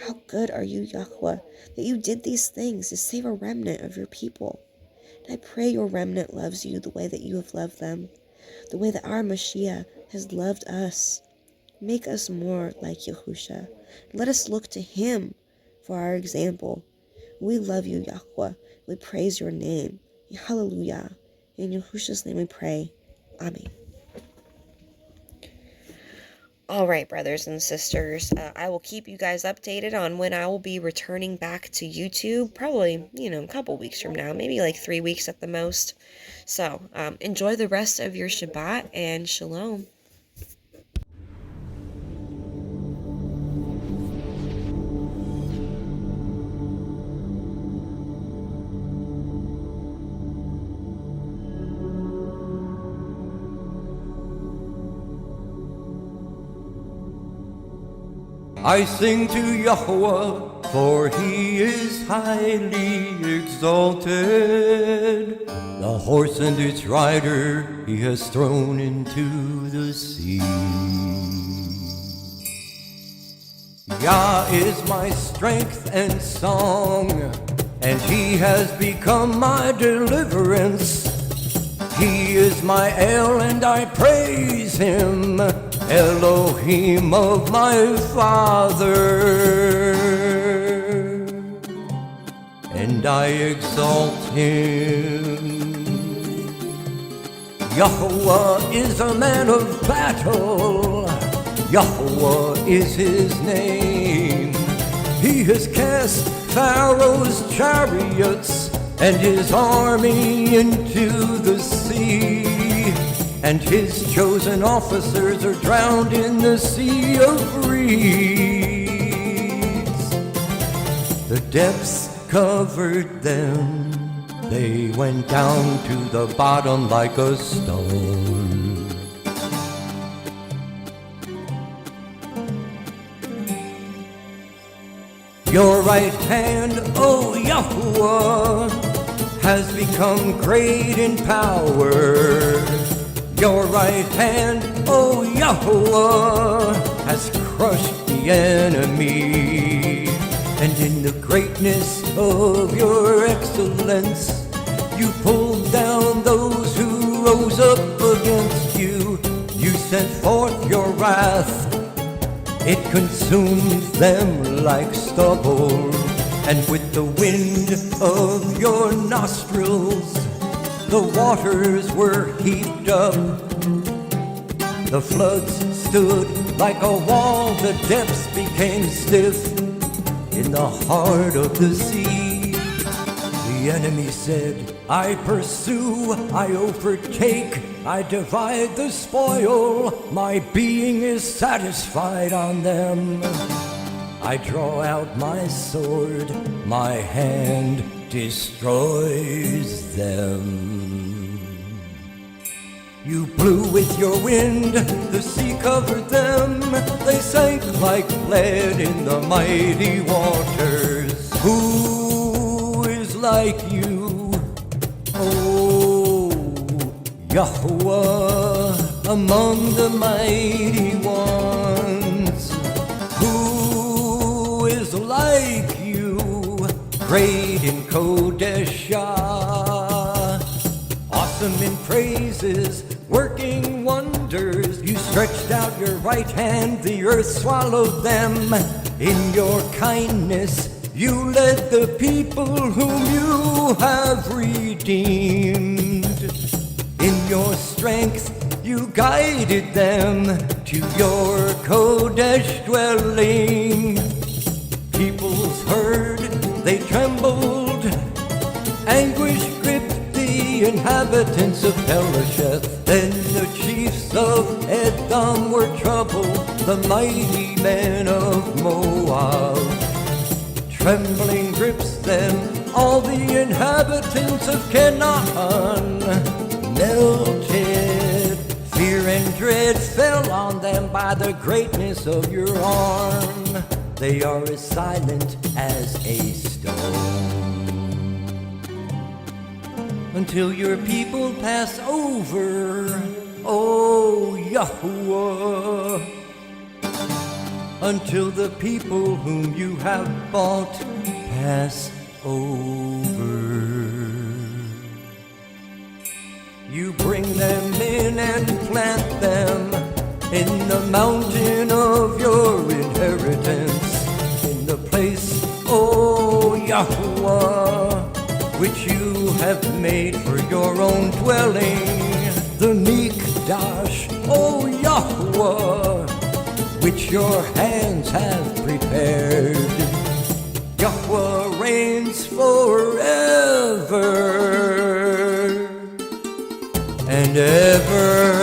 How good are you, Yahweh, that you did these things to save a remnant of your people. And I pray your remnant loves you the way that you have loved them, the way that our Mashiach has loved us. Make us more like Yahusha. Let us look to him for our example. We love you, Yahweh. We praise your name. Hallelujah. In Yahusha's name we pray. Amen. All right, brothers and sisters, I will keep you guys updated on when I will be returning back to YouTube. Probably, a couple weeks from now, maybe like 3 weeks at the most. So, enjoy the rest of your Shabbat, and Shalom. I sing to Yahweh, for he is highly exalted. The horse and its rider he has thrown into the sea. Yah is my strength and song, and he has become my deliverance. He is my El, and I praise him, Elohim of my father, and I exalt him. Yahweh is a man of battle, Yahweh is his name. He has cast Pharaoh's chariots and his army into the sea, and his chosen officers are drowned in the sea of reeds. The depths covered them, they went down to the bottom like a stone. Your right hand, O Yahuwah, has become great in power. Your right hand, O Yahuwah, has crushed the enemy. And in the greatness of your excellence, you pulled down those who rose up against you. You sent forth your wrath, it consumed them like stubble. And with the wind of your nostrils, the waters were heaped up. The floods stood like a wall, the depths became stiff in the heart of the sea. The enemy said, I pursue, I overtake, I divide the spoil, my being is satisfied on them. I draw out my sword, my hand destroys them. You blew with your wind, the sea covered them, they sank like lead in the mighty waters. Who is like you, O Yahweh, among the mighty ones? Who is like you, great in Kodeshah, awesome in praises, working wonders? You stretched out your right hand, the earth swallowed them. In your kindness, you led the people whom you have redeemed. In your strength, you guided them to your Kodesh dwelling. Peoples heard, they trembled, anguish gripped the inhabitants of Pelasheth. Then the chiefs of Edom were troubled, the mighty men of Moab. Trembling grips them, all the inhabitants of Canaan melted. Fear and dread fell on them by the greatness of your arm. They are as silent as a stone. Until your people pass over, O Yahuwah. Until the people whom you have bought pass over. You bring them in and plant them in the mountain of your inheritance, in the place, O Yahuwah, which you have made for your own dwelling, the Mikdash, O Yahuwah, which your hands have prepared. Yahweh reigns forever and ever.